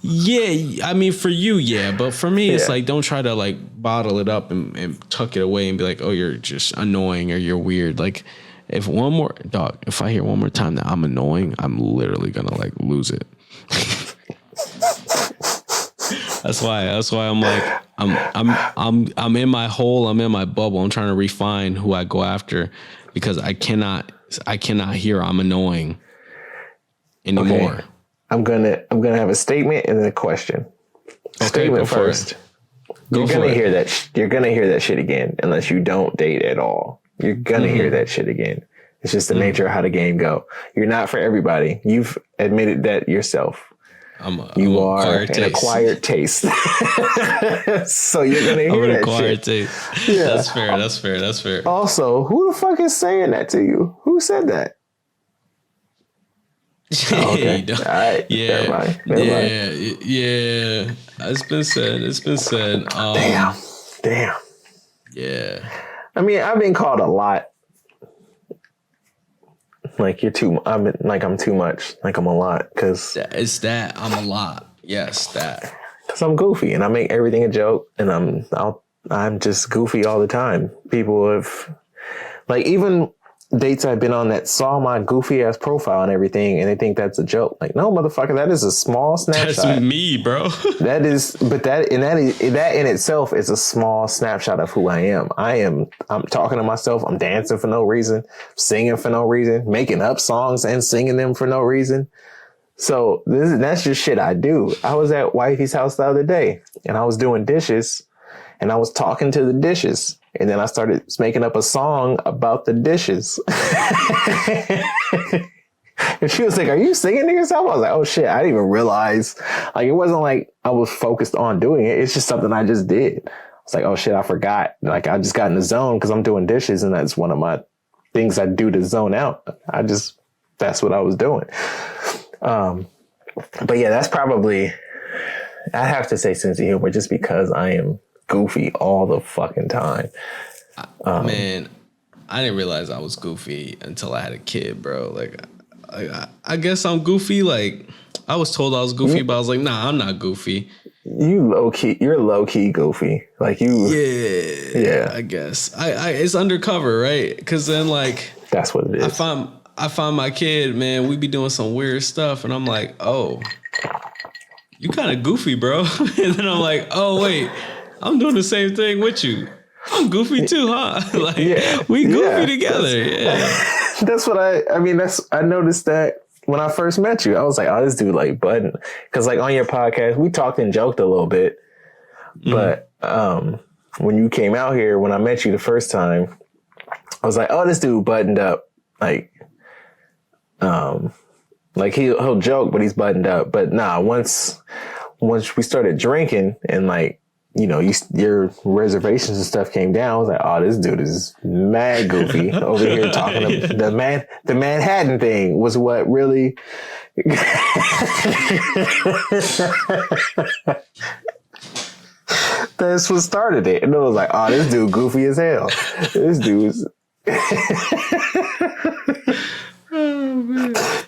Yeah, I mean for you, yeah, but for me, it's like don't try to like bottle it up and tuck it away and be like, oh, you're just annoying or you're weird. Like, if I hear one more time that I'm annoying, I'm literally gonna like lose it. That's why I'm like I'm in my hole, I'm in my bubble. I'm trying to refine who I go after because I cannot hear I'm annoying anymore. Okay. I'm gonna have a statement and then a question. Okay, Statement first. You're gonna hear that shit again unless you don't date at all. You're gonna hear that shit again. It's just the nature of how the game go. You're not for everybody. You've admitted that yourself. You are an acquired taste. So you're gonna hear that acquired shit. Taste. Yeah. That's fair. Also, who the fuck is saying that to you? Who said that? Oh, okay. All right. Yeah. Yeah. It's been said. Damn. Yeah. I mean, I've been called a lot. Like I'm too much. Like I'm a lot because it's that I'm a lot. Yes, that. Because I'm goofy and I make everything a joke and I'm just goofy all the time. People have like even dates I've been on that saw my goofy ass profile and everything and they think that's a joke. Like, no, motherfucker, that is a small snapshot. That's me, bro. That in itself is a small snapshot of who I am. I'm talking to myself. I'm dancing for no reason, singing for no reason, making up songs and singing them for no reason. So that's just shit I do. I was at wifey's house the other day and I was doing dishes and I was talking to the dishes. And then I started making up a song about the dishes. And she was like, are you singing to yourself? I was like, oh shit, I didn't even realize. Like, it wasn't like I was focused on doing it. It's just something I just did. I was like, oh shit, I forgot. Like, I just got in the zone because I'm doing dishes and that's one of my things I do to zone out. That's what I was doing. But yeah, that's probably, I have to say sense of humor just because I am goofy all the fucking time. Man, I didn't realize I was goofy until I had a kid, bro. Like I guess I'm goofy. Like, I was told I was goofy, but I was like, nah, I'm not goofy. You're low key goofy. Like you. Yeah. I guess it's undercover, right? Because then like that's what it is. I find my kid, man. We be doing some weird stuff, and I'm like, oh, you kind of goofy, bro. And then I'm like, oh wait. I'm doing the same thing with you. I'm goofy too, huh? Like, we goofy together. That's what I noticed that when I first met you. I was like, oh, this dude like Bud. Because like on your podcast, we talked and joked a little bit. But when you came out here, when I met you the first time, I was like, oh, this dude buttoned up. Like he'll joke, but he's buttoned up. But nah, once we started drinking and like, you know, your reservations and stuff came down, I was like, oh, this dude is mad goofy over here talking to the Manhattan thing was what really that's what started it. And it was like, oh, this dude goofy as hell. This dude's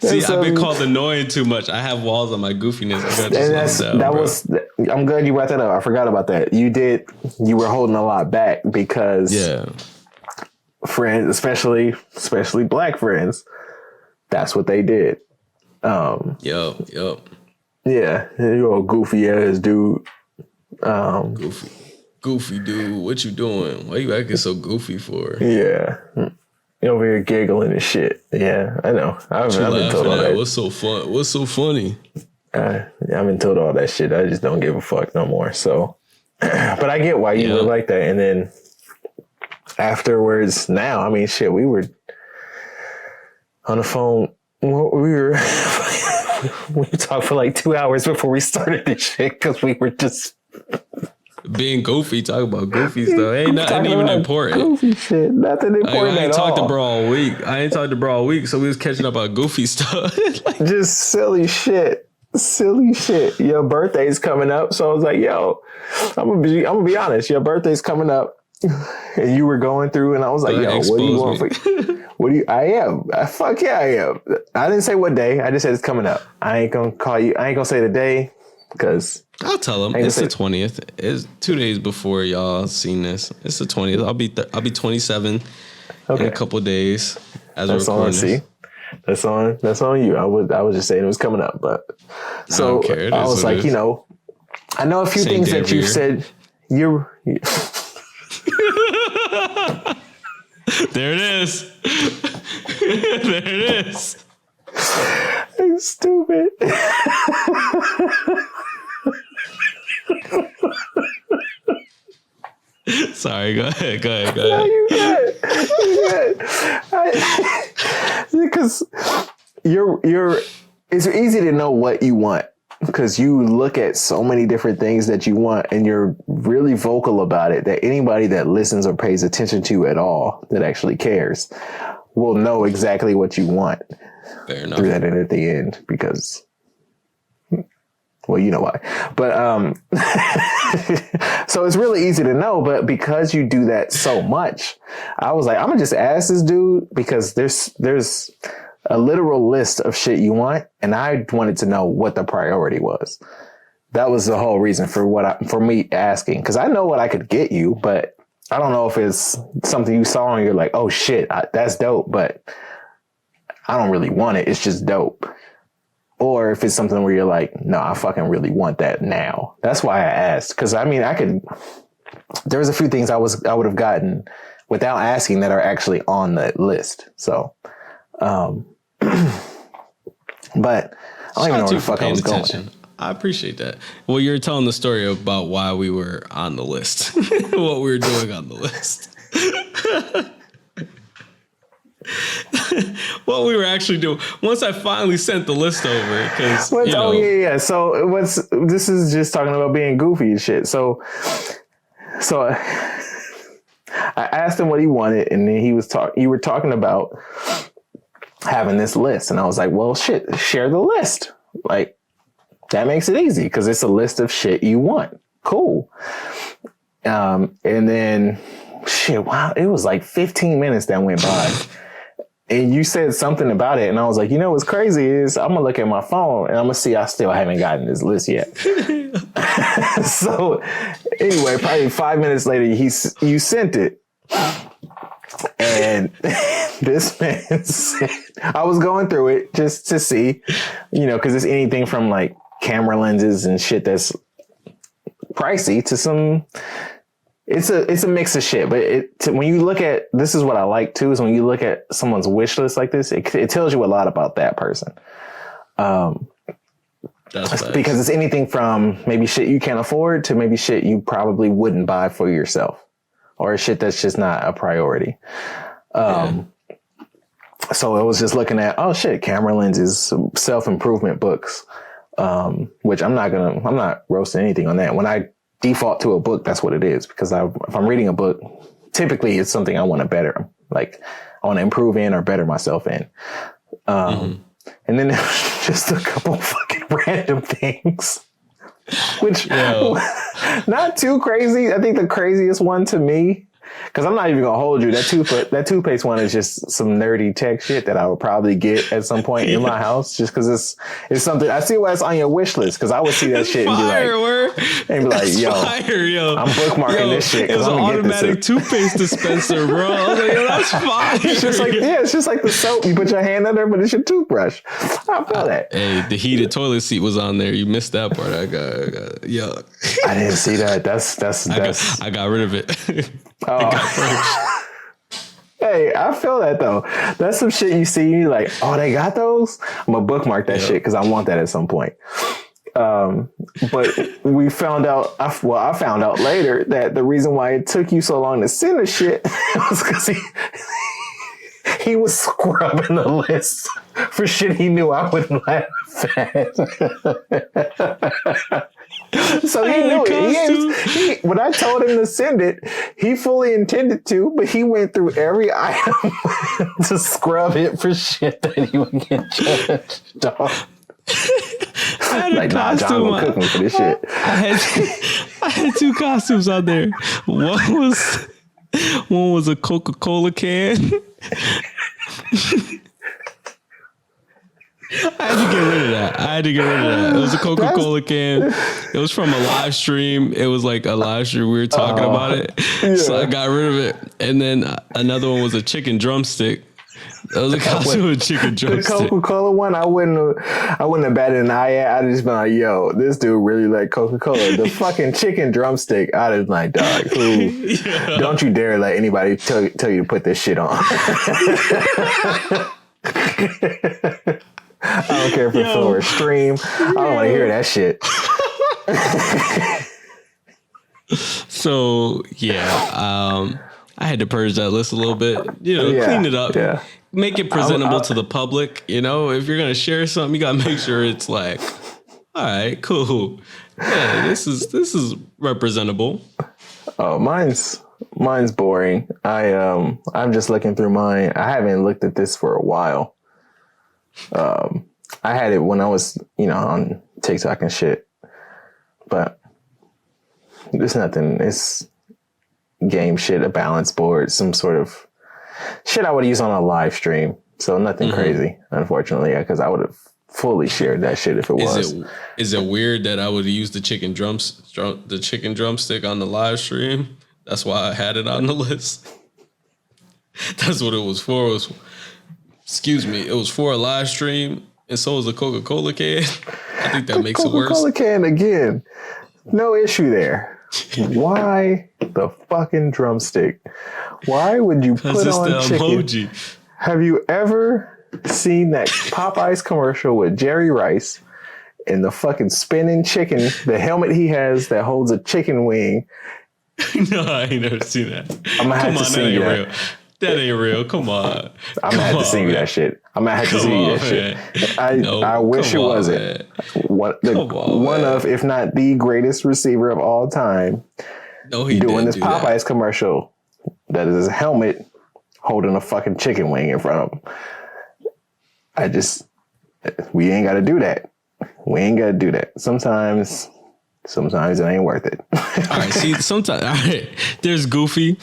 See, I've been called annoying too much. I have walls on my goofiness. I'm glad you brought that up. I forgot about that. You were holding a lot back because friends, especially black friends, that's what they did. Yup. Yeah, you're a goofy ass dude. Goofy dude. What you doing? Why you acting so goofy for? Yeah. Over here giggling and shit. Yeah, I know. I've been told all that. What's so fun? What's so funny? I've been told all that shit. I just don't give a fuck no more. So, but I get why you were like that. And then afterwards, now, I mean, shit, we were on the phone. We talked for like 2 hours before we started this shit because we were just being goofy, talking about goofy stuff. Ain't nothing even important. Goofy shit. Nothing important I ain't at all. talked to bro all week. So we was catching up on goofy stuff. Just silly shit. Your birthday's coming up. So I was like, yo, I'm gonna be honest. Your birthday's coming up. And you were going through and I was like, yo, what do you want for I am. Fuck yeah, I am. I didn't say what day. I just said it's coming up. I ain't gonna call you. I ain't gonna say the day because I'll tell them it's the 20th. It's 2 days before y'all seen this. It's the 20th. I'll be 27 in a couple of days. That's on. See, that's on you. I was just saying it was coming up, but so I was like, you know, I know a few things that you said. There it is. There it is. I'm stupid. Sorry, go ahead. No, you good. Because it's easy to know what you want because you look at so many different things that you want and you're really vocal about it that anybody that listens or pays attention to at all that actually cares will know exactly what you want. Fair enough. Through that in at the end because, well, you know why. But so it's really easy to know. But because you do that so much, I was like, I'm gonna just ask this dude because there's a literal list of shit you want, and I wanted to know what the priority was. That was the whole reason for me asking because I know what I could get you, but I don't know if it's something you saw and you're like, oh shit, that's dope, but I don't really want it. It's just dope. Or if it's something where you're like, no, I fucking really want that now. That's why I asked. Cause I mean, there was a few things I would have gotten without asking that are actually on the list. So, but I don't even know where the fuck I was going. I appreciate that. Well, you're telling the story about why we were on the list, what we were doing on the list. What we were actually doing once I finally sent the list over because so this is just talking about being goofy and shit. So I asked him what he wanted and then you were talking about having this list and I was like, well shit, share the list. Like that makes it easy because it's a list of shit you want. Cool. And then shit, wow, it was like 15 minutes that went by. And you said something about it, and I was like, you know what's crazy is I'm gonna look at my phone and I'm gonna see I still haven't gotten this list yet. So anyway, probably 5 minutes later, you sent it. And this man said, I was going through it just to see, you know, because it's anything from like camera lenses and shit that's pricey to some. It's a mix of shit, but when you look at, this is what I like too, is when you look at someone's wish list like this, it tells you a lot about that person. Because it's anything from maybe shit you can't afford to maybe shit you probably wouldn't buy for yourself, or shit that's just not a priority. So it was just looking at, oh shit, camera lenses, self-improvement books, which I'm not roasting anything on that. When I default to a book, that's what it is. Because if I'm reading a book, typically it's something I want to better, like I want to improve in or better myself in. And then there's just a couple fucking random things, which not too crazy. I think the craziest one to me, because I'm not even gonna hold you, that toothpaste one is just some nerdy tech shit that I would probably get at some point in my house, just because it's something. I see why it's on your wish list, because I would see that shit and be like, yo, I'm bookmarking this shit. It was an automatic toothpaste dispenser, bro. I was like, yo, that's fire. It's just like the soap. You put your hand under, but it's your toothbrush. I feel that. Hey, the heated toilet seat was on there. You missed that part. I yuck. I didn't see that. I got rid of it. Oh. Hey, I feel that though. That's some shit you see, you like, oh, they got those? I'm gonna bookmark that shit because I want that at some point. But we found out, I found out later that the reason why it took you so long to send the shit was because he was scrubbing the list for shit he knew I wouldn't laugh at. So he knew it. When I told him to send it, he fully intended to, but he went through every item to scrub it for shit that he would get judged on. Like, nah, John will cook me for this shit. I had two costumes on there. One was a Coca-Cola can. I had to get rid of that. It was a Coca-Cola can. It was from a live stream. It was like a live stream. We were talking about it. Yeah. So I got rid of it. And then another one was a chicken drumstick. That was a costume with chicken drumstick. The Coca-Cola one, I wouldn't have batted an eye at. I'd just been like, yo, this dude really like Coca-Cola. The fucking chicken drumstick, I'd have been like, dog, don't you dare let anybody tell you to put this shit on. I don't care if it's for a stream. I don't want to hear that shit. So, I had to purge that list a little bit, clean it up, make it presentable to the public. If you're going to share something, you got to make sure it's like, all right, cool. Yeah, this is representable. Oh, mine's boring. I'm just looking through mine. I haven't looked at this for a while. I had it when I was, on TikTok and shit, but there's nothing. It's game shit, a balance board, some sort of shit I would use on a live stream. So nothing crazy, unfortunately, because I would have fully shared that shit if it was. Is it weird that I would use the chicken drumstick on the live stream? That's why I had it on the list. That's what it was for. It was for a live stream, and so was a Coca-Cola can. I think that makes it worse. Coca-Cola can again. No issue there. Why the fucking drumstick? Why would you put on chicken? Emoji. Have you ever seen that Popeyes commercial with Jerry Rice and the fucking spinning chicken, the helmet he has that holds a chicken wing? No, I ain't never seen that. I'm gonna have to see that. That ain't real. Come on. I'm gonna have to see you that shit. I'm gonna have to see you that shit. I wish it wasn't. One of, if not the greatest receiver of all time, doing this Popeyes commercial that is his helmet holding a fucking chicken wing in front of him. We ain't gotta do that. We ain't gotta do that. Sometimes it ain't worth it. All right, see, there's goofy.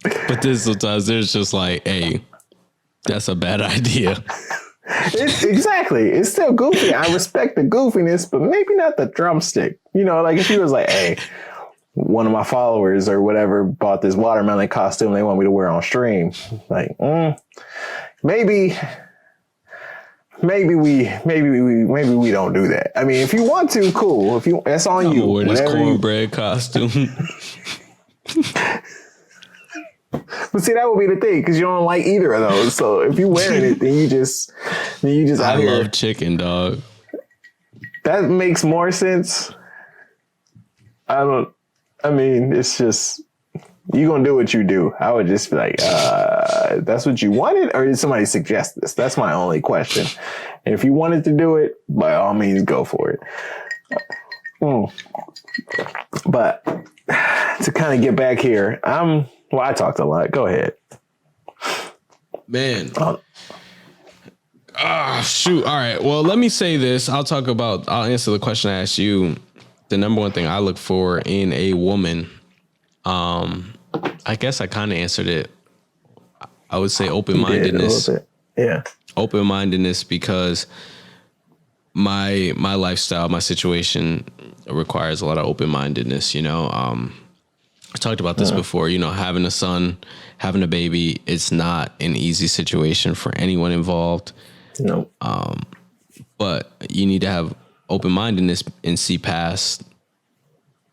But sometimes there's just like, hey, that's a bad idea. Exactly. It's still goofy. I respect the goofiness, but maybe not the drumstick. Like if he was like, hey, one of my followers or whatever bought this watermelon costume they want me to wear on stream. Like, maybe we don't do that. I mean, if you want to, cool. That's on you. Wear this cornbread costume. But see, that would be the thing, because you don't like either of those. So if you wearing it, then you just I love chicken, dog. that makes more sense. It's just, you gonna do what you do. I would just be like, that's what you wanted, or did somebody suggest this? That's my only question. And if you wanted to do it, by all means, go for it. But to kind of get back here, I talked a lot. Go ahead. Man. Shoot. All right. Well, let me say this. I'll answer the question I asked you. The number one thing I look for in a woman, I guess I kind of answered it. I would say open-mindedness. Yeah. Open-mindedness, because my lifestyle, my situation requires a lot of open-mindedness, you know. I talked about this before, you know, having a son, having a baby, it's not an easy situation for anyone involved. No. But you need to have open-mindedness and see past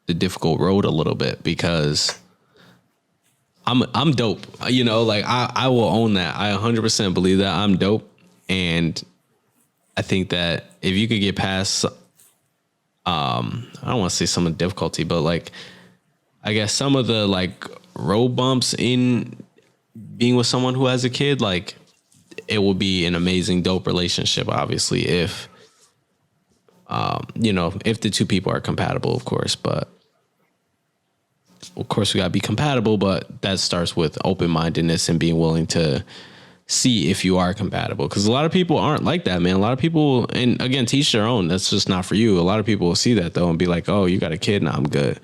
the difficult road a little bit, because I'm dope. You know, like I will own that. I 100% believe that I'm dope. And I think that if you could get past, I don't want to say some of the difficulty, but like, I guess some of the like road bumps in being with someone who has a kid, like it will be an amazing, dope relationship, obviously, if, you know, if the two people are compatible, of course. But of course we gotta be compatible, but that starts with open-mindedness and being willing to see if you are compatible. Because a lot of people aren't like that, man. A lot of people, and again, teach their own. That's just not for you. A lot of people will see that though and be like, oh, you got a kid? Nah, I'm good.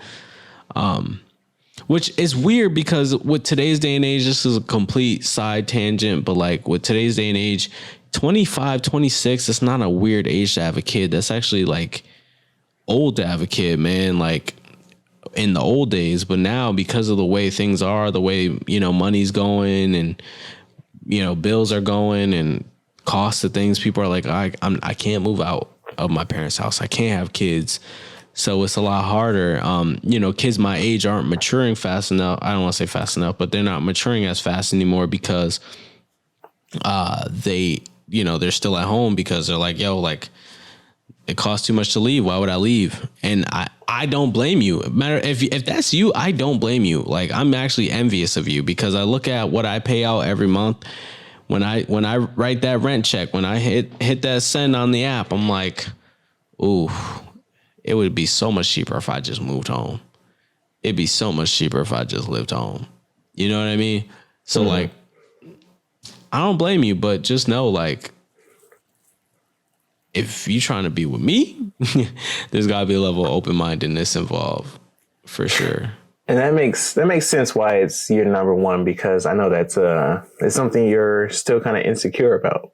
Which is weird, because with today's day and age, this is a complete side tangent, but like with today's day and age, 25, 26, it's not a weird age to have a kid. That's actually like old to have a kid, man. Like in the old days, but now because of the way things are, the way, you know, money's going and, you know, bills are going and costs of things, people are like, I can't move out of my parents' house. I can't have kids. So it's a lot harder. You know, kids my age aren't maturing fast enough. I don't want to say fast enough, but they're not maturing as fast anymore, because they, you know, they're still at home because they're like, yo, like it costs too much to leave. Why would I leave? And I don't blame you. Matter if that's you, I don't blame you. Like I'm actually envious of you, because I look at what I pay out every month. When I write that rent check, when I hit that send on the app, I'm like, ooh, it would be so much cheaper if I just moved home. It'd be so much cheaper if I just lived home. You know what I mean? So like, I don't blame you, but just know, like, if you're trying to be with me, there's gotta be a level of open-mindedness involved, for sure. And that makes sense why it's your number one, because I know that's it's something you're still kind of insecure about.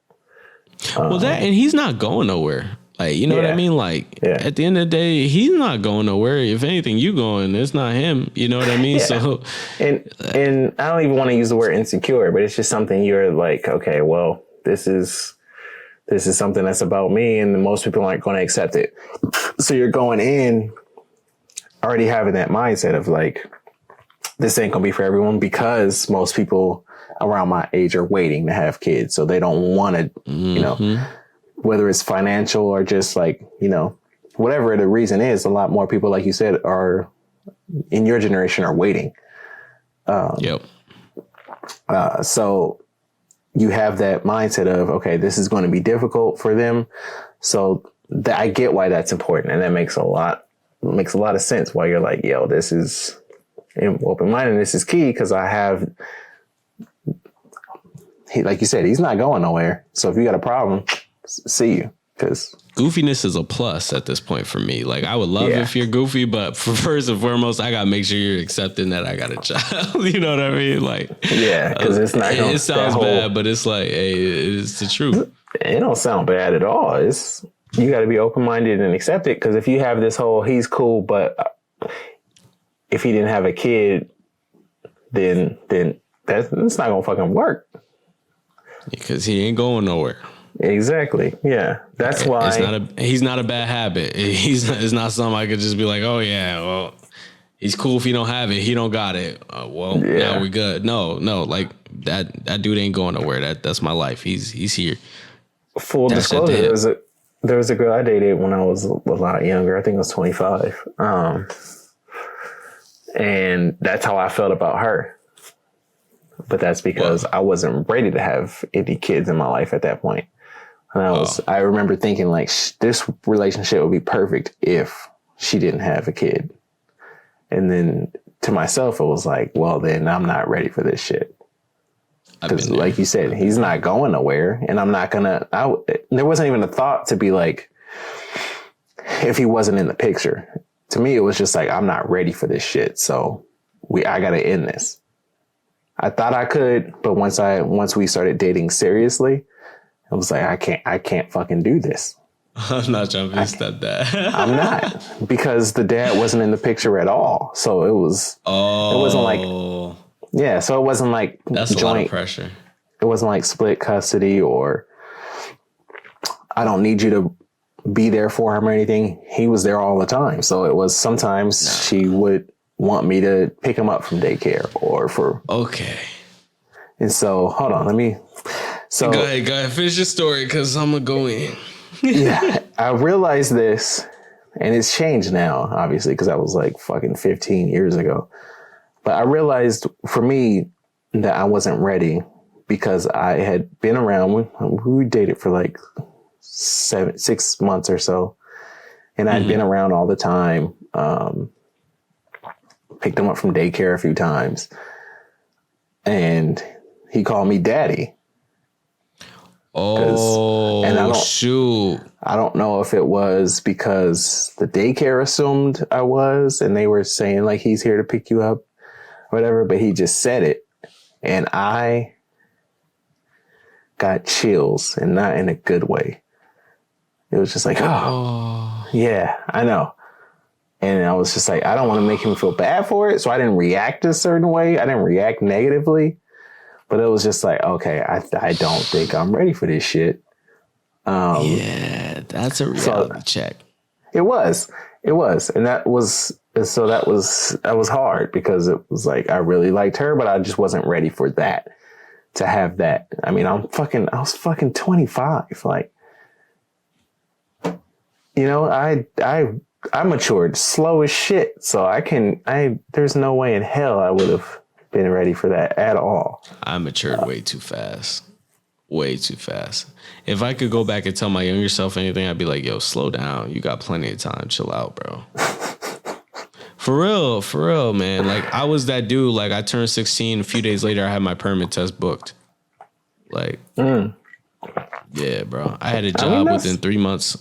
Well, that, and he's not going nowhere. Like, you know what I mean? Like, at the end of the day, he's not going nowhere. If anything, you going, it's not him. You know what I mean? Yeah. So, and I don't even want to use the word insecure, but it's just something you're like, okay, well, this is something that's about me, and most people aren't going to accept it. So you're going in already having that mindset of like, this ain't going to be for everyone, because most people around my age are waiting to have kids. So they don't want to, you know, whether it's financial or just like, you know, whatever the reason is, a lot more people, like you said, are in your generation are waiting. So you have that mindset of, okay, this is going to be difficult for them. So I get why that's important. And that makes a lot of sense why you're like, yo, this is open-minded. This is key, because I have, like you said, he's not going nowhere. So if you got a problem, see you. Because goofiness is a plus at this point for me. Like, I would love if you're goofy, but for first and foremost, I gotta make sure you're accepting that I got a child. You know what I mean? Like, because it's not. It sounds bad, but it's like, hey, it's the truth. It don't sound bad at all. It's, you got to be open-minded and accept it. Because if you have this whole, he's cool, but if he didn't have a kid, then that's not gonna fucking work. Because he ain't going nowhere. Exactly. Yeah. That's why he's not a bad habit. It's not something I could just be like, oh yeah, well, he's cool if he don't have it. He don't got it. Now we good. No, like that dude ain't going nowhere. That's my life. He's here. Full disclosure, there was a girl I dated when I was a lot younger. I think I was 25. And that's how I felt about her. But that's because I wasn't ready to have any kids in my life at that point. And I remember thinking like, this relationship would be perfect if she didn't have a kid. And then to myself, it was like, well, then I'm not ready for this shit. Because like you said, he's not going nowhere, and I'm not gonna, there wasn't even a thought to be like, if he wasn't in the picture. To me, it was just like, I'm not ready for this shit. So I gotta end this. I thought I could, but once we started dating seriously, I was like, I can't fucking do this. I'm not trying to be stepdad. I'm not, because the dad wasn't in the picture at all. So it wasn't like, yeah, so it wasn't like that's joint, a lot of pressure. It wasn't like split custody or I don't need you to be there for him or anything. He was there all the time. So it was sometimes she would want me to pick him up from daycare or for. Okay. And so, hold on, so. Go ahead, finish your story because I'm going to go in. Yeah, I realized this, and it's changed now, obviously, because that was like fucking 15 years ago. But I realized for me that I wasn't ready because I had been around. We dated for like 6 months or so. And I'd been around all the time. Picked him up from daycare a few times. And he called me daddy. Oh, and shoot. I don't know if it was because the daycare assumed I was, and they were saying like, he's here to pick you up. Whatever, but he just said it, and I got chills, and not in a good way. It was just like, oh, yeah, I know. And I was just like, I don't want to make him feel bad for it, so I didn't react a certain way. I didn't react negatively, but it was just like, okay, I don't think I'm ready for this shit. Yeah, that's a reality check. It was, and that was hard because it was like I really liked her, but I just wasn't ready for that, to have that. I mean, I was fucking 25. Like, you know, I matured slow as shit, so there's no way in hell I would have been ready for that at all. I matured way too fast. Way too fast. If I could go back and tell my younger self anything, I'd be like, yo, slow down. You got plenty of time. Chill out, bro. For real, man. Like, I was that dude. Like, I turned 16. A few days later, I had my permit test booked. Like, yeah, bro. I had a job within 3 months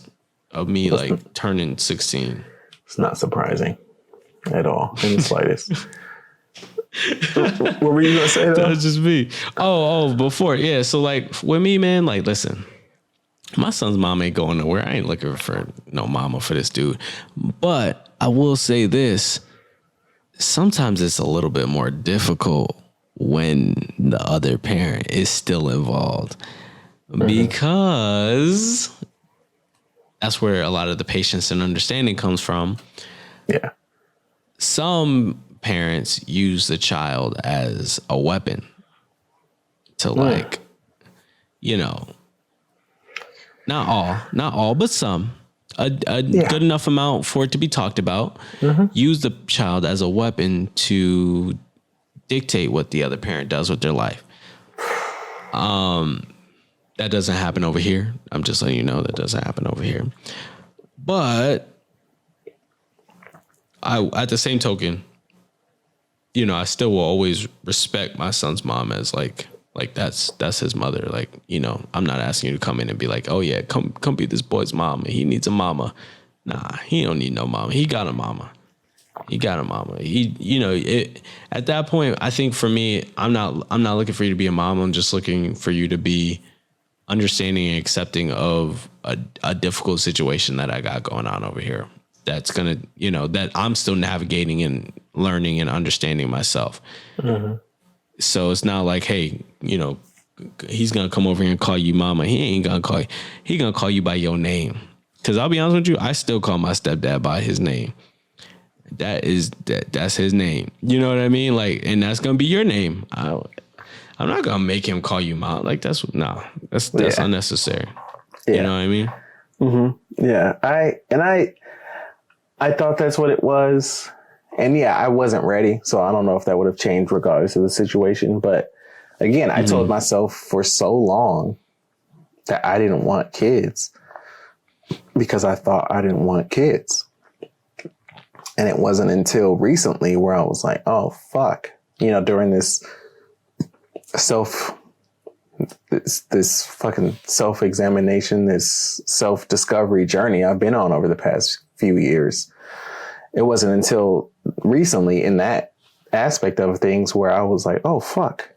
of me, like, turning 16. It's not surprising at all, in the slightest. What were you going to say, though? That's just me. Before. Yeah, so, like, with me, man, like, listen. My son's mom ain't going nowhere. I ain't looking for no mama for this dude. But I will say this. Sometimes it's a little bit more difficult when the other parent is still involved. Because that's where a lot of the patience and understanding comes from. Yeah. Some parents use the child as a weapon to, like, you know, not all, but some, a good enough amount for it to be talked about. Use the child as a weapon to dictate what the other parent does with their life. That doesn't happen over here. I'm just letting you know that doesn't happen over here. But at the same token, you know, I still will always respect my son's mom as like that's his mother. Like, you know, I'm not asking you to come in and be like, oh yeah, come be this boy's mom. He needs a mama. Nah, he don't need no mama. He got a mama. He, you know, at that point, I think for me, I'm not looking for you to be a mom. I'm just looking for you to be understanding and accepting of a difficult situation that I got going on over here. That's gonna, you know, that I'm still navigating and learning and understanding myself. So it's not like, hey, you know, he's gonna come over here and call you mama. He ain't gonna call you. He gonna call you by your name. Because I'll be honest with you, I still call my stepdad by his name. That's his name. You know what I mean? Like, and that's gonna be your name. I'm not gonna make him call you mom. Like, that's unnecessary. Yeah. You know what I mean? Yeah. I thought that's what it was. And yeah, I wasn't ready. So I don't know if that would have changed regardless of the situation. But again, I told myself for so long that I didn't want kids because I thought I didn't want kids. And it wasn't until recently where I was like, oh, fuck. You know, during this fucking self-examination, this self-discovery journey I've been on over the past few years. It wasn't until recently in that aspect of things where I was like, oh, fuck.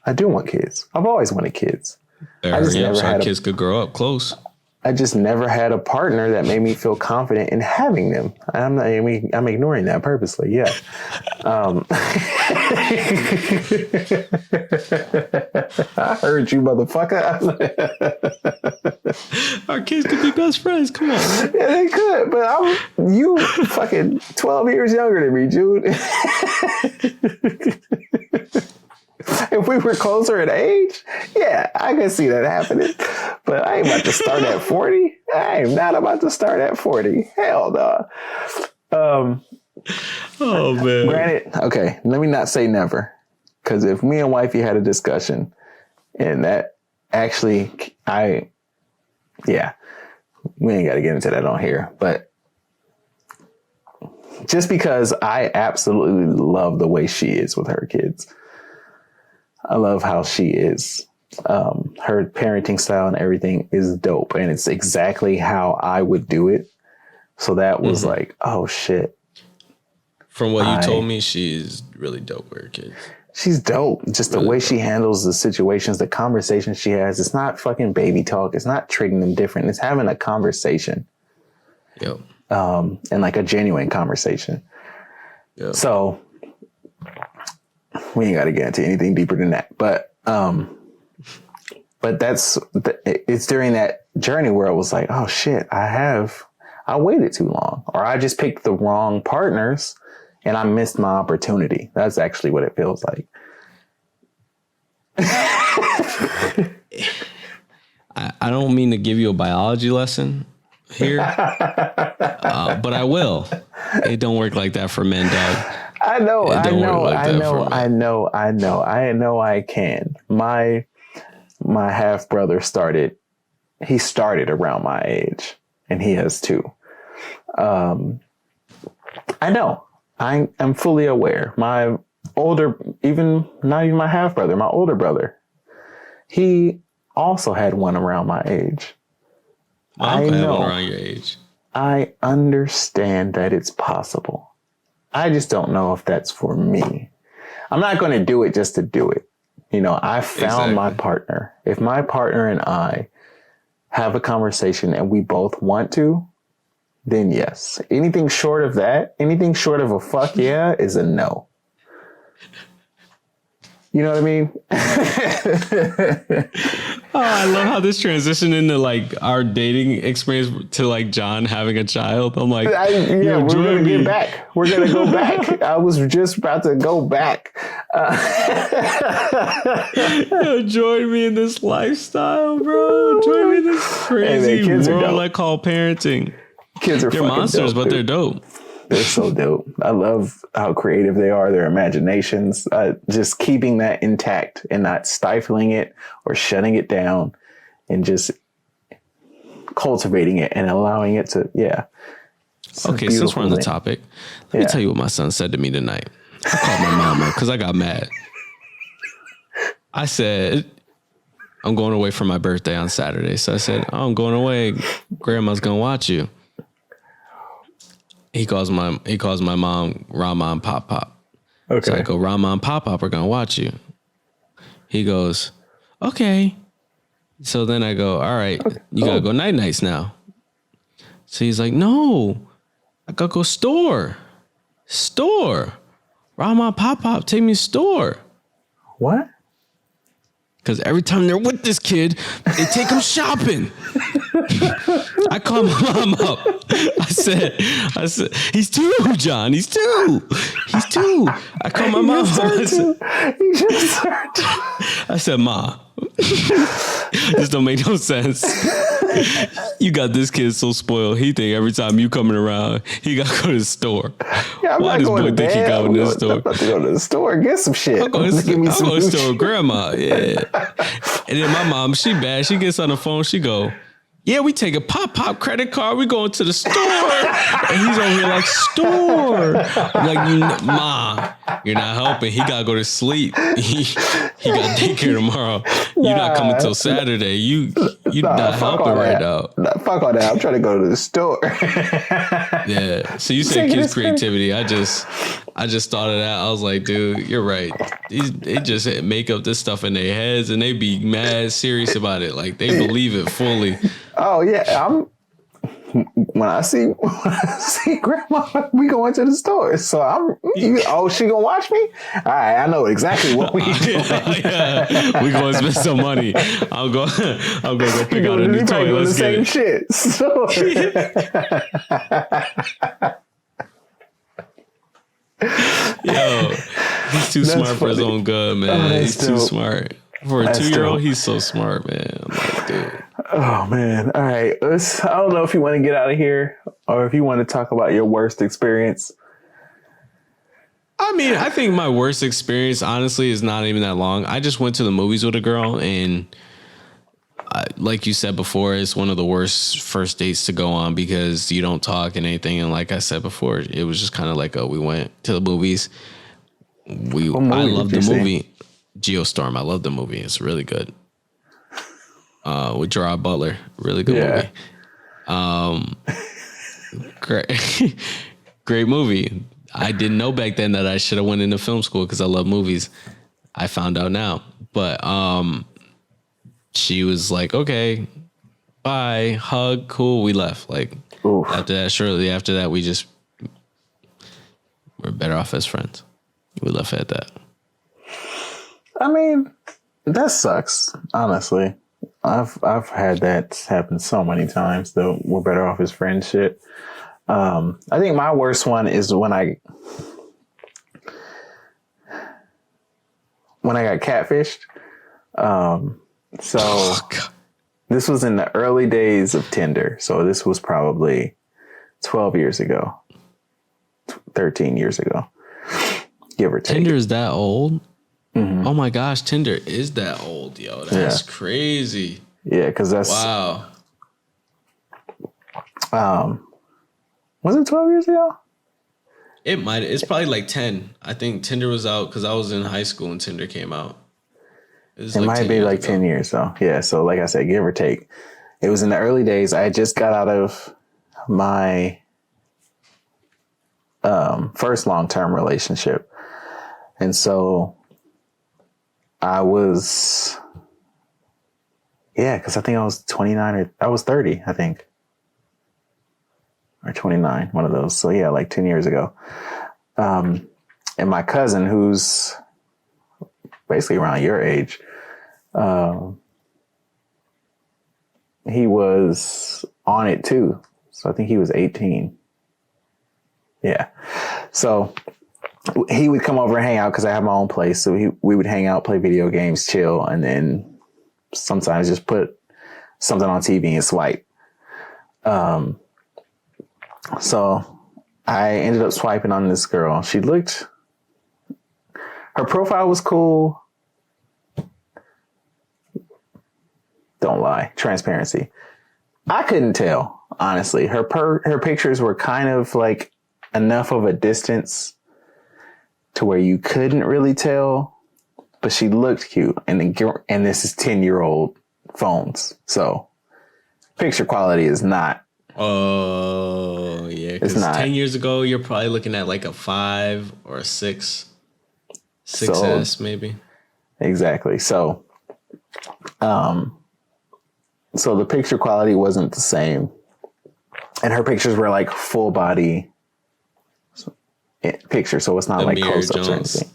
I do want kids. I've always wanted kids. I just never had kids could grow up close. I just never had a partner that made me feel confident in having them. I'm ignoring that purposely. Yeah. I heard you, motherfucker. Our kids could be best friends. Come on. Man. Yeah, they could, but you fucking 12 years younger than me, Jude. If we were closer in age, yeah, I can see that happening. But I ain't about to start at 40. I am not about to start at 40. Hell no. Oh, man. Granted, okay, let me not say never. Because if me and wifey had a discussion and that actually, we ain't got to get into that on here. But just because I absolutely love the way she is with her kids. I love how she is. Her parenting style and everything is dope. And it's exactly how I would do it. So that was like, oh, shit. From what you told me, she's really dope with her kids. She's dope. Just really the way she handles the situations, the conversations she has. It's not fucking baby talk. It's not treating them different. It's having a conversation. Yep. And like a genuine conversation. Yep. So we ain't got to get into anything deeper than that. But it's during that journey where I was like, oh shit, I waited too long, or I just picked the wrong partners and I missed my opportunity. That's actually what it feels like. I don't mean to give you a biology lesson here, but I will. It don't work like that for men, dog. I know I can. My half brother started around my age, and he has two. I know. I'm fully aware. My not even my half brother, my older brother, he also had one around my age. I know. One around your age. I understand that it's possible. I just don't know if that's for me. I'm not going to do it just to do it. You know, I found my partner. If my partner and I have a conversation and we both want to, then yes. Anything short of that, anything short of a fuck yeah is a no. You know what I mean? Oh, I love how this transitioned into like our dating experience to like John having a child. I'm like, we're going to get back. We're going to go back. I was just about to go back. Join me in this lifestyle, bro. Join me in this crazy world I call parenting. Kids are fucking monsters, dope, but they're dope. They're so dope. I love how creative they are, their imaginations, just keeping that intact and not stifling it or shutting it down and just cultivating it and allowing it to, Okay, since we're on the topic, let me tell you what my son said to me tonight. I called my mama because I got mad. I said, I'm going away for my birthday on Saturday. So I said, I'm going away. Grandma's going to watch you. He calls my mom Rama and Pop Pop. Okay. So I go, Rama and Pop Pop are gonna watch you. He goes, okay. So then I go, all right, you gotta go night nights now. So he's like, no, I gotta go store. Rama and Pop Pop take me to store. What? Because every time they're with this kid, they take him shopping. I called my mom up. I said, he's two, John. He's two. I called my mom up. I said, Ma, This don't make no sense. You got this kid so spoiled. He think every time you coming around, he got to go to the store. Yeah, I'm Why not does going boy to think he bed. going to the store? I'm about to go to the store and get some shit. I'm going to Give me some the new store with shit. grandma. Yeah. And then my mom, she bad. She gets on the phone. She go, yeah, we take a pop credit card. We going to the store. And he's over here like, store. I'm like, Ma, you're not helping. He got to go to sleep. He got daycare tomorrow. You're not coming till Saturday. You not helping right now. Nah, fuck all that. I'm trying to go to the store. Yeah. So you said kids' creativity. I just thought of that. I was like, dude, you're right. They just make up this stuff in their heads and they be mad serious about it. Like they believe it fully. Oh yeah, when I see grandma, we going to the store. So she gonna watch me? All right, I know exactly what we doing. Yeah. We gonna spend some money. I'm going go pick out a new toy. Let's get it. Shit. So. Yo, he's too smart for his own good, man. He's too smart. For a 2-year-old, he's so smart, man. I'm like, dude. Oh, man. All right. I don't know if you want to get out of here or if you want to talk about your worst experience. I mean, I think my worst experience, honestly, is not even that long. I just went to the movies with a girl, and like you said before, it's one of the worst first dates to go on because you don't talk and anything. And like I said before, it was just kind of like, we went to the movies. I love the movie. Geostorm. I love the movie. It's really good. With Gerard Butler. Really good movie. Great movie. I didn't know back then that I should have went into film school because I love movies. I found out now. But she was like, okay, bye, hug, cool. We left. Like shortly after that, we're better off as friends. We left at that. I mean, that sucks, honestly. I've had that happen so many times, though. We're better off as friends shit. I think my worst one is when I got catfished. This was in the early days of Tinder. So this was probably 12 years ago, 13 years ago, give or take. Tinder is that old? Mm-hmm. Oh my gosh, Tinder is that old, yo. That's crazy. Yeah, because that's... Wow. Was it 12 years ago? It might. It's probably like 10. I think Tinder was out because I was in high school when Tinder came out. It might be like 10 years, though. Yeah, so like I said, give or take. It was in the early days. I just got out of my first long-term relationship. And so... I was, because I think I was 29 or I was 30, I think. Or 29, one of those. So yeah, like 10 years ago. And my cousin, who's basically around your age, he was on it too. So I think he was 18. Yeah. So he would come over and hang out because I have my own place. So we would hang out, play video games, chill, and then sometimes just put something on TV and swipe. So I ended up swiping on this girl. Her profile was cool. Don't lie. Transparency. I couldn't tell, honestly. Her pictures were kind of like enough of a distance to where you couldn't really tell, but she looked cute. And this is 10-year-old phones. So picture quality is not. Oh, yeah. Because 10 years ago, you're probably looking at like a 5 or a 6. 6S, maybe. Exactly. So, so the picture quality wasn't the same. And her pictures were like full body picture, so it's not like close-ups or anything.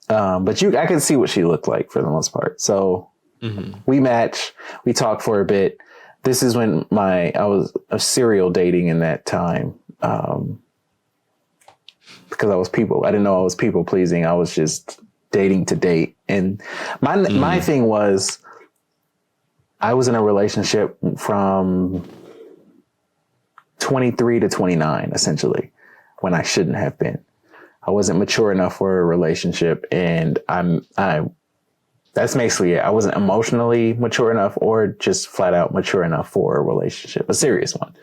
But I could see what she looked like for the most part. So we match, we talk for a bit. This is when I was serial dating in that time. Because I didn't know I was people pleasing. I was just dating to date. And my thing was, I was in a relationship from 23 to 29, essentially, when I shouldn't have been. I wasn't mature enough for a relationship, and that's basically it. I wasn't emotionally mature enough or just flat out mature enough for a relationship, a serious one.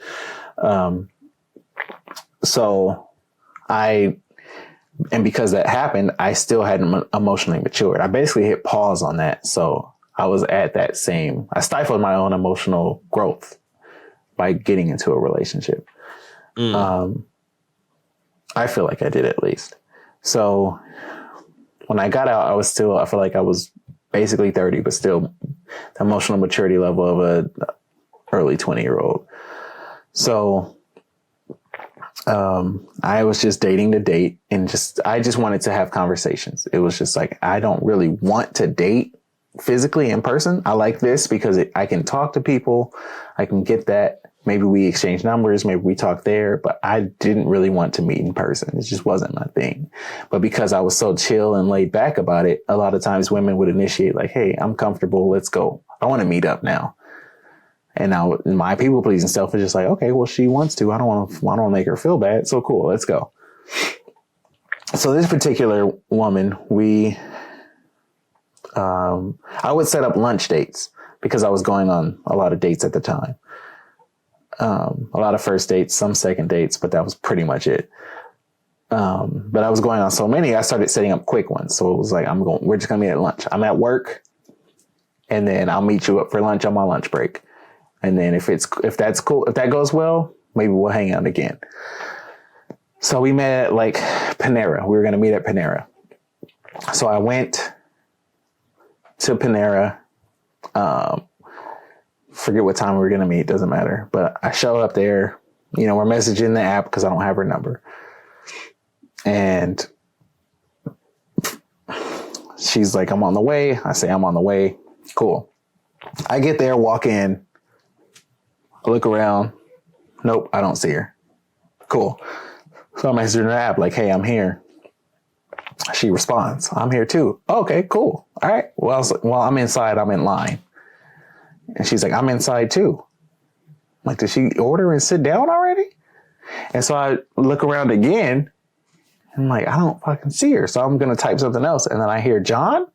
And because that happened, I still hadn't emotionally matured. I basically hit pause on that. So I was at that I stifled my own emotional growth by getting into a relationship. I feel like I did, at least. So when I got out, I feel like I was basically 30, but still the emotional maturity level of a early 20-year-old. So I was just dating to date, and I just wanted to have conversations. It was just like, I don't really want to date physically in person. I like this because I can talk to people. I can get that. Maybe we exchange numbers. Maybe we talk there, but I didn't really want to meet in person. It just wasn't my thing. But because I was so chill and laid back about it, a lot of times women would initiate like, hey, I'm comfortable. Let's go. I want to meet up now. And now my people pleasing self is just like, okay, well, she wants to. I don't want to make her feel bad. So cool. Let's go. So this particular woman, I would set up lunch dates because I was going on a lot of dates at the time. A lot of first dates, some second dates, but that was pretty much it. But I was going on so many, I started setting up quick ones. So it was like, we're just going to meet at lunch. I'm at work, and then I'll meet you up for lunch on my lunch break. And then if that's cool, if that goes well, maybe we'll hang out again. So we met at like Panera. We were going to meet at Panera. So I went to Panera. Forget what time we were going to meet. Doesn't matter. But I show up there. We're messaging the app because I don't have her number. And she's like, I'm on the way. I say, I'm on the way. Cool. I get there, walk in. I look around. Nope, I don't see her. Cool. So I message her in the app like, hey, I'm here. She responds, I'm here too. Okay, cool. All right. Well, I'm inside. I'm in line. And she's like, I'm inside too. I'm like, did she order and sit down already? And so I look around again. And I'm like, I don't fucking see her. So I'm going to type something else. And then I hear John. I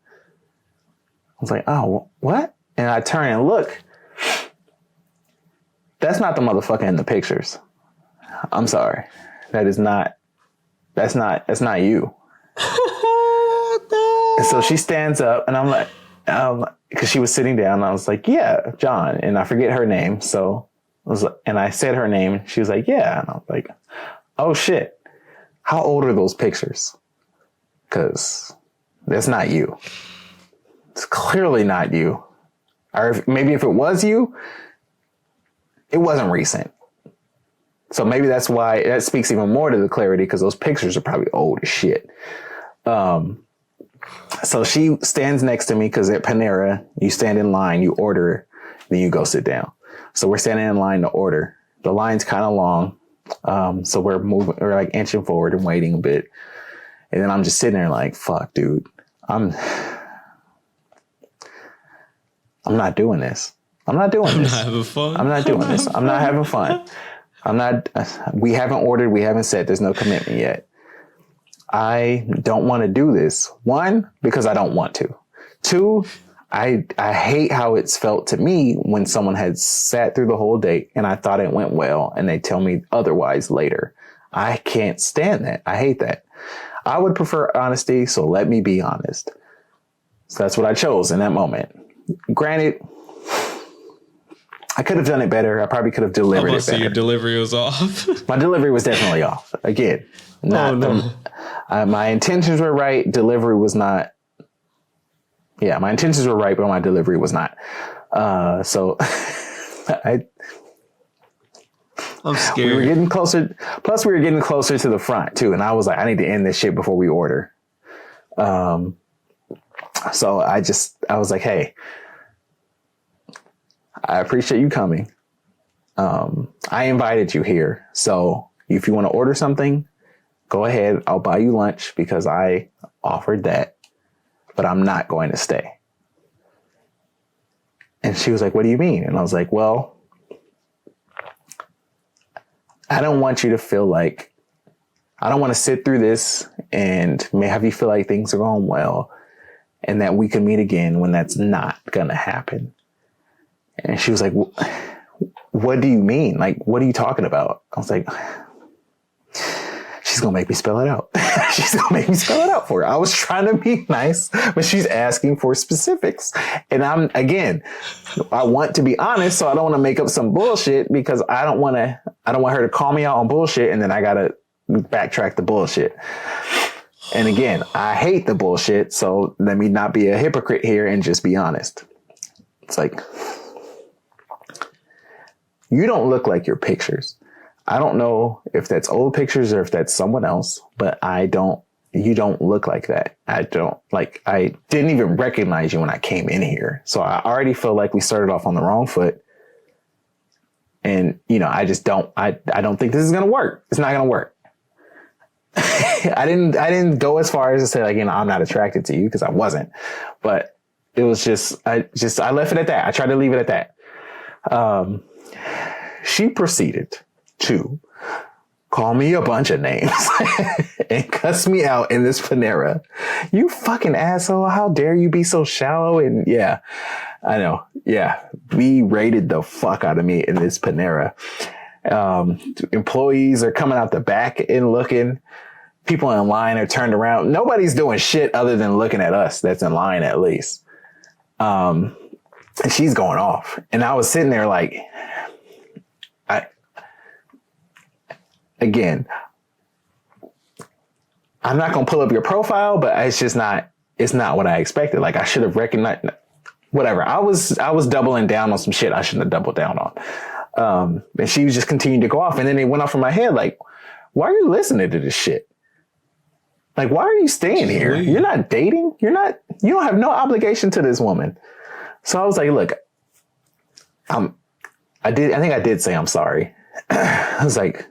was like, oh, what? And I turn and look. That's not the motherfucker in the pictures. I'm sorry. That's not you. And so she stands up, and I'm like, because she was sitting down, and I was like, yeah, John. And I forget her name. So and I said her name, and she was like, yeah. And I was like, oh shit. How old are those pictures? Because that's not you. It's clearly not you. Or maybe if it was you, it wasn't recent. So maybe that's why that speaks even more to the clarity, because those pictures are probably old as shit. So she stands next to me because at Panera, you stand in line, you order, then you go sit down. So we're standing in line to order. The line's kind of long. So we're like inching forward and waiting a bit. And then I'm just sitting there like, fuck, dude, I'm not doing this. I'm not doing this. I'm not having fun. I'm not doing this. I'm not having fun. We haven't ordered. We haven't said there's no commitment yet. I don't want to do this. One, because I don't want to. Two, I hate how it's felt to me when someone had sat through the whole date and I thought it went well and they tell me otherwise later. I can't stand that. I hate that. I would prefer honesty, so let me be honest. So that's what I chose in that moment. Granted, I could have done it better. I probably could have delivered it better. Your delivery was off. My delivery was definitely off. Again, my intentions were right. Delivery was not. Yeah, my intentions were right, but my delivery was not. So I'm scared. We were getting closer. Plus, we were getting closer to the front too, and I was like, I need to end this shit before we order. So I was like, hey, I appreciate you coming. I invited you here. So if you want to order something, go ahead. I'll buy you lunch because I offered that. but I'm not going to stay. And she was like, what do you mean? And I was like, well, I don't want you to feel like, I don't want to sit through this and may have you feel like things are going well and that we can meet again when that's not going to happen. And she was like, what do you mean? Like, what are you talking about? I was like, she's going to make me spell it out. She's going to make me spell it out for her. I was trying to be nice, but she's asking for specifics. And I want to be honest, so I don't want to make up some bullshit because I don't want her to call me out on bullshit and then I got to backtrack the bullshit. And again, I hate the bullshit, so let me not be a hypocrite here and just be honest. It's like, you don't look like your pictures. I don't know if that's old pictures or if that's someone else, but you don't look like that. I didn't even recognize you when I came in here. So I already feel like we started off on the wrong foot. And, I don't think this is going to work. It's not going to work. I didn't go as far as to say like, I'm not attracted to you because I wasn't, but it was just, I left it at that. I tried to leave it at that. She proceeded to call me a bunch of names and cuss me out in this Panera. You fucking asshole. How dare you be so shallow? And yeah, I know. Yeah. Berated the fuck out of me in this Panera. Employees are coming out the back and looking. People in line are turned around. Nobody's doing shit other than looking at us. That's in line at least. And she's going off. And I was sitting there like, Again, I'm not going to pull up your profile, but it's not what I expected. Like I should have recognized, whatever. I was doubling down on some shit I shouldn't have doubled down on. And she was just continuing to go off. And then it went off in my head. Like, why are you listening to this shit? Like, why are you staying here? You're not dating. You don't have no obligation to this woman. So I was like, look, I think I did say I'm sorry. I was like,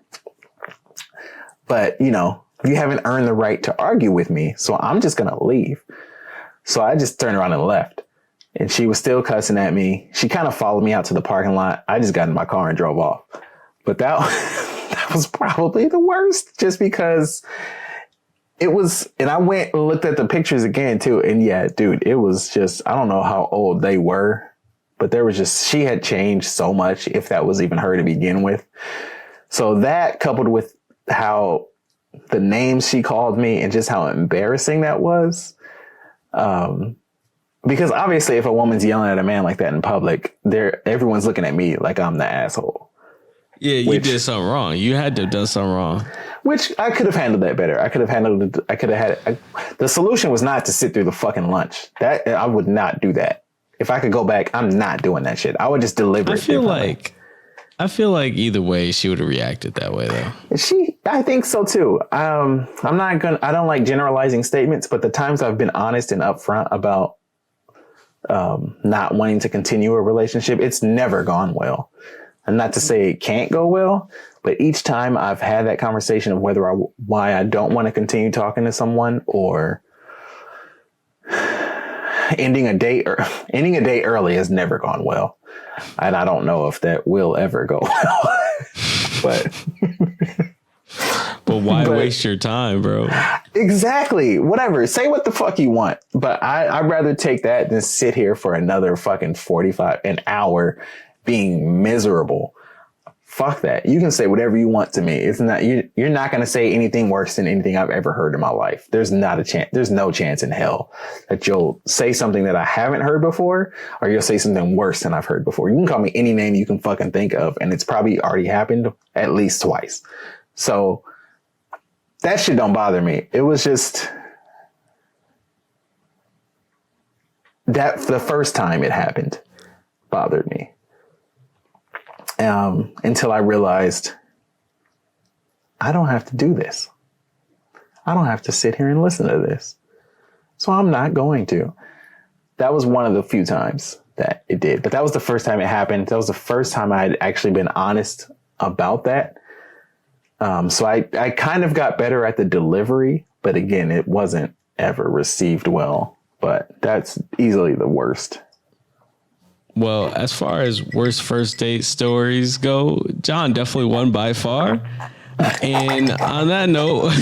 but you haven't earned the right to argue with me. So I'm just going to leave. So I just turned around and left and she was still cussing at me. She kind of followed me out to the parking lot. I just got in my car and drove off. But that was probably the worst just because it was, and I went and looked at the pictures again too. And yeah, dude, it was just, I don't know how old they were, but she had changed so much if that was even her to begin with. So that coupled with how the names she called me and just how embarrassing that was. Because obviously if a woman's yelling at a man like that in public, everyone's looking at me like I'm the asshole. Yeah, you did something wrong. You had to have done something wrong. Which I could have handled that better. The solution was not to sit through the fucking lunch. That I would not do that. If I could go back, I'm not doing that shit. I would just deliver it. I feel like either way she would have reacted that way though. I think so too. I don't like generalizing statements, but the times I've been honest and upfront about not wanting to continue a relationship, it's never gone well. And not to say it can't go well, but each time I've had that conversation of why I don't want to continue talking to someone or ending a date early has never gone well. And I don't know if that will ever go well. But why waste your time, bro? Exactly. Whatever. Say what the fuck you want. But I'd rather take that than sit here for another fucking 45 an hour being miserable. Fuck that. You can say whatever you want to me. It's not, you're not going to say anything worse than anything I've ever heard in my life. There's not a chance. There's no chance in hell that you'll say something that I haven't heard before, or you'll say something worse than I've heard before. You can call me any name you can fucking think of, and it's probably already happened at least twice. So that shit don't bother me. It was just that the first time it happened bothered me. Until I realized I don't have to do this. I don't have to sit here and listen to this. So I'm not going to. That was one of the few times that it did. But that was the first time it happened. That was the first time I had actually been honest about that. So I kind of got better at the delivery. But again, it wasn't ever received well but that's easily the worst. Well, as far as worst first date stories go, John definitely won by far. And on that note,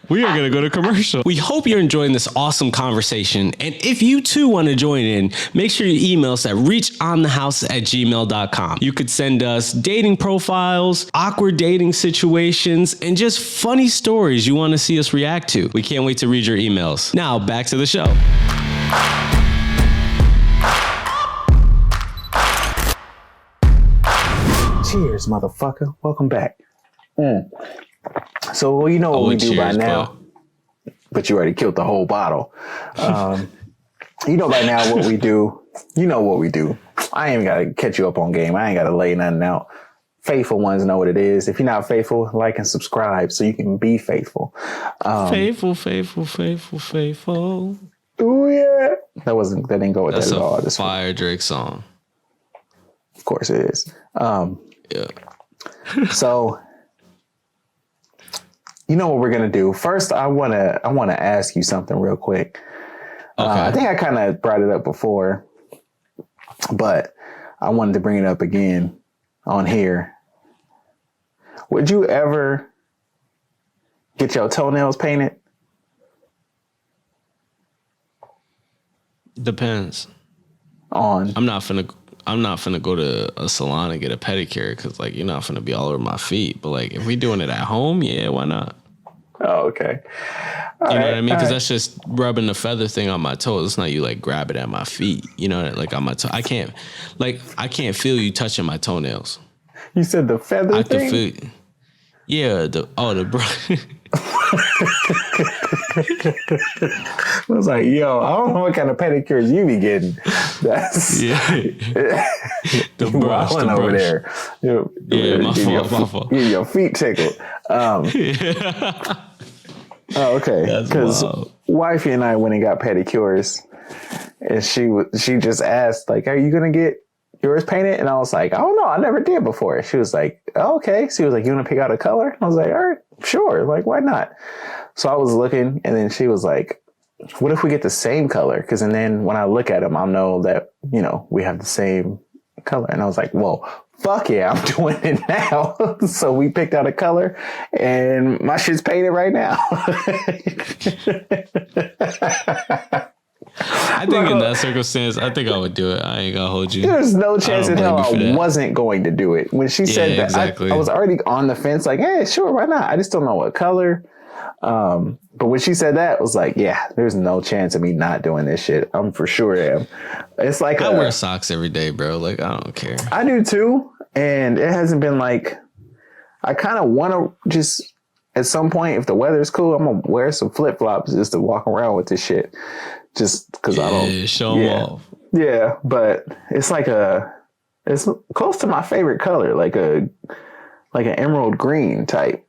we are going to go to commercial. We hope you're enjoying this awesome conversation. And if you too want to join in, make sure you email us at reachonthehowse@gmail.com. You could send us dating profiles, awkward dating situations, and just funny stories you want to see us react to. We can't wait to read your emails. Now, back to the show. Cheers, motherfucker. Welcome back. So you know what we do by now, but you already killed the whole bottle. You know by now what we do. You know what we do. I ain't got to catch you up on game. I ain't got to lay nothing out. Faithful ones know what it is. If you're not faithful, like and subscribe so you can be faithful. Faithful. Oh yeah. That didn't go with that at all. That's a fire Drake song. Of course it is. Yeah. So, you know what we're gonna do? First, I wanna ask you something real quick. Okay. I think I kind of brought it up before, but I wanted to bring it up again on here. Would you ever get your toenails painted? Depends. I'm not finna go to a salon and get a pedicure because, like, you're not finna be all over my feet. But, like, if we doing it at home, yeah, why not? Oh, okay. You know what I mean? Because that's just rubbing the feather thing on my toes. It's not you, like, grab it at my feet. You know, like, on my toe. I can't feel you touching my toenails. You said the feather thing? I can feel. Yeah. The I was like, yo, I don't know what kind of pedicures you be getting. That's the brush over there. My fault. Your feet tickled. Oh, okay. Because wifey and I went and got pedicures, and she just asked, like, are you gonna get yours painted? And I was like, oh no, I never did before. She was like, oh, okay. She was like, you want to pick out a color? And I was like, all right, sure. Like, why not? So I was looking, and then she was like, what if we get the same color? Because then when I look at them, I'll know that, you know, we have the same color. And I was like, well, fuck yeah, I'm doing it now. So we picked out a color, and my shit's painted right now. I think in that circumstance, I think I would do it. I ain't gonna hold you. There's no chance in hell I wasn't going to do it. When she said that, exactly. I was already on the fence, like, hey, sure, why not? I just don't know what color. But when she said that, I was like, yeah, there's no chance of me not doing this shit. I'm for sure am. It's like I wear socks every day, bro. Like, I don't care. I do too. And it hasn't been like, I kind of want to just, at some point, if the weather's cool, I'm going to wear some flip flops just to walk around with this shit. Just because I don't show them off. Yeah, but it's like it's close to my favorite color, like an emerald green type.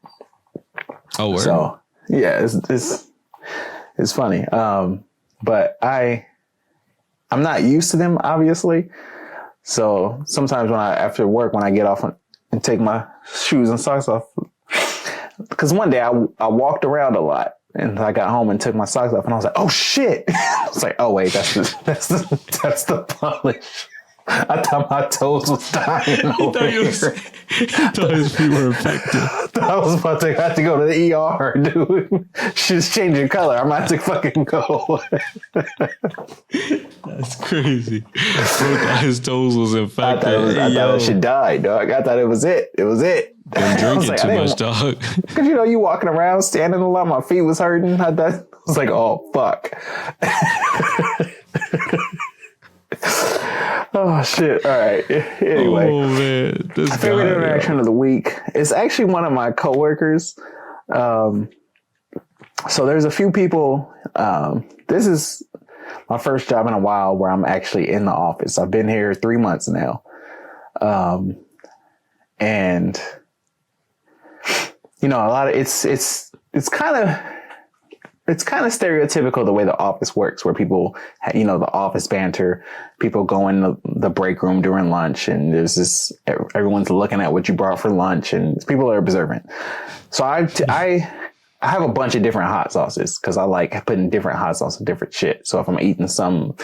Oh, word. So yeah, it's funny. But I'm not used to them, obviously. So sometimes after work, when I get off and take my shoes and socks off, because one day I walked around a lot. And I got home and took my socks off, and I was like, "Oh shit!" I was like, "Oh wait, that's the polish." I thought my toes was dying. I thought his feet were infected. I was about to have to go to the ER, dude. She's changing color. I'm about to fucking go. That's crazy. Bro thought his toes was infected. I thought it should die, dog. I thought it was it. It was it. I'm drinking too much, dog. Because, you know, you walking around, standing a lot, my feet was hurting. I was like, oh, fuck. Oh, shit. All right. Anyway. Oh, man. Favorite interaction of the week. It's actually one of my coworkers. So there's a few people. This is my first job in a while where I'm actually in the office. I've been here 3 months now. And you know, a lot of it's kind of stereotypical the way the office works, where people, you know, the office banter, people go in the break room during lunch, and there's this, everyone's looking at what you brought for lunch, and people are observant. So I I have a bunch of different hot sauces because I like putting different hot sauce on different shit. So if I'm eating some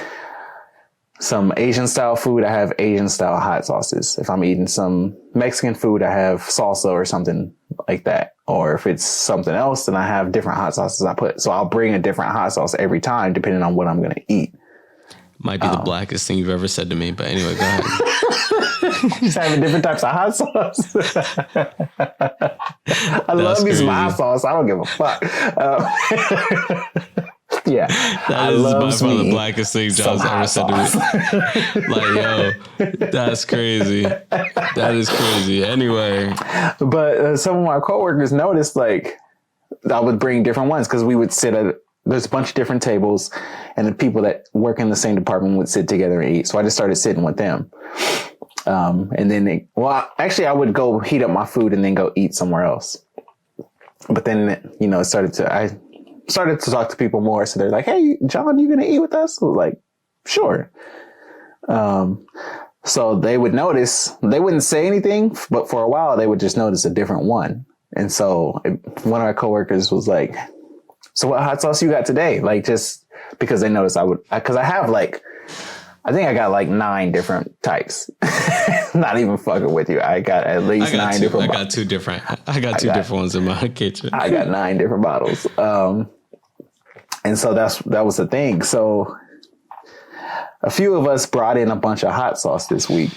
Asian style food, I have Asian style hot sauces. If I'm eating some Mexican food, I have salsa or something like that. Or if it's something else, then I have different hot sauces I put. So I'll bring a different hot sauce every time, depending on what I'm going to eat. Might be the blackest thing you've ever said to me, but anyway, go ahead. Just having different types of hot sauce. I love me some hot sauce. I don't give a fuck. Yeah, that is by far the blackest thing John's ever said to me. Like, yo, that's crazy. That is crazy. Anyway, but some of my coworkers noticed, like, I would bring different ones because we would sit at. There's a bunch of different tables, and the people that work in the same department would sit together and eat. So I just started sitting with them. And then actually I would go heat up my food and then go eat somewhere else. But then, you know, I started to talk to people more. So they're like, hey, John, you going to eat with us? I was like, sure. So they would notice, they wouldn't say anything, but for a while they would just notice a different one. And so one of our coworkers was like, so what hot sauce you got today? Like, just because they noticed because I have like, I think I got like 9 different types. Not even fucking with you. I got at least 9 different. I got two different ones in my kitchen. I got 9 different bottles. And so that was the thing. So a few of us brought in a bunch of hot sauce this week,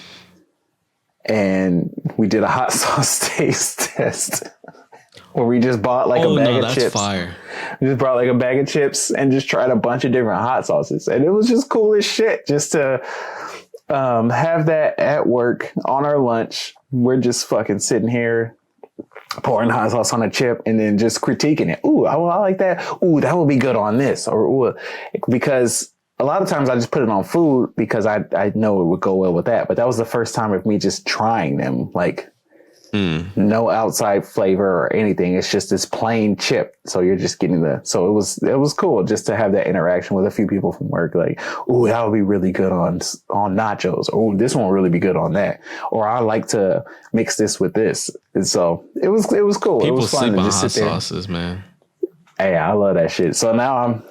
and we did a hot sauce taste test. Where we just bought like a bag of chips. Fire. We just brought like a bag of chips and just tried a bunch of different hot sauces. And it was just cool as shit just to have that at work on our lunch. We're just fucking sitting here pouring hot sauce on a chip and then just critiquing it. Ooh, I like that. Ooh, that would be good on this. Or ooh, because a lot of times I just put it on food because I know it would go well with that. But that was the first time of me just trying them. Like, no outside flavor or anything. It's just this plain chip. So you're just getting so it was cool just to have that interaction with a few people from work. Like, ooh, that would be really good on nachos. Or ooh, this one will really be good on that. Or I like to mix this with this. And so it was cool. People it was fun sleep to on just hot sit there. sauces, man. Hey, I love that shit. So now I'm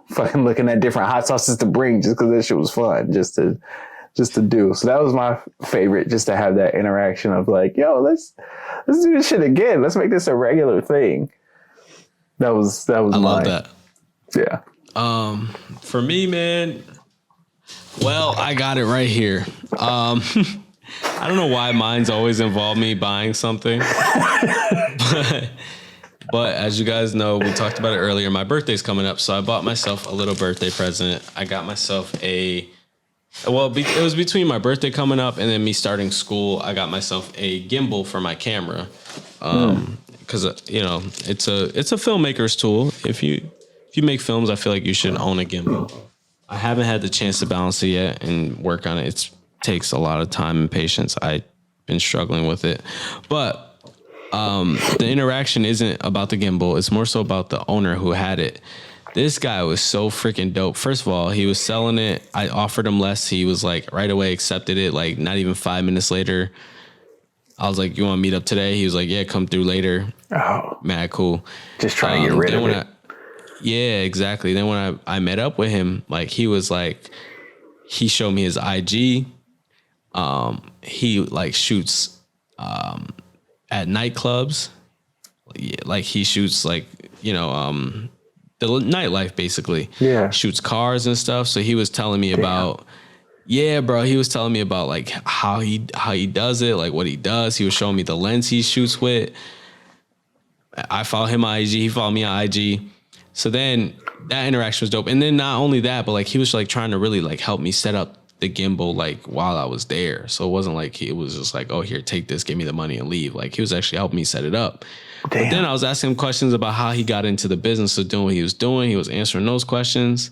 fucking looking at different hot sauces to bring just because that shit was fun. Just to do. So that was my favorite, just to have that interaction of like, yo, let's do this shit again. Let's make this a regular thing. That was I love that. Yeah. For me, man, well, I got it right here. I don't know why mine's always involved me buying something. But as you guys know, we talked about it earlier. My birthday's coming up, so I bought myself a little birthday present. I got myself it was between my birthday coming up and then me starting school. I got myself a gimbal for my camera, because you know it's a filmmaker's tool. If you make films, I feel like you should own a gimbal. I haven't had the chance to balance it yet and work on it. It takes a lot of time and patience. I've been struggling with it, but the interaction isn't about the gimbal. It's more so about the owner who had it. This guy was so freaking dope. First of all, he was selling it. I offered him less. He was like right away accepted it. Like not even 5 minutes later, I was like, "You want to meet up today?" He was like, "Yeah, come through later." Oh, mad cool. Just trying to get rid of it. Yeah, exactly. Then when I met up with him, like he was like, he showed me his IG. He like shoots at nightclubs. Yeah, like he shoots like, you know, the nightlife basically. Yeah. Shoots cars and stuff. So he was telling me about, yeah, bro. He was telling me about like how he does it, like what he does. He was showing me the lens he shoots with. I follow him on IG. He followed me on IG. So then that interaction was dope. And then not only that, but like he was like trying to really like help me set up the gimbal like while I was there. So it wasn't like it was just like, oh, here, take this, give me the money and leave. Like he was actually helping me set it up. Damn. But then I was asking him questions about how he got into the business of doing what he was doing. He was answering those questions.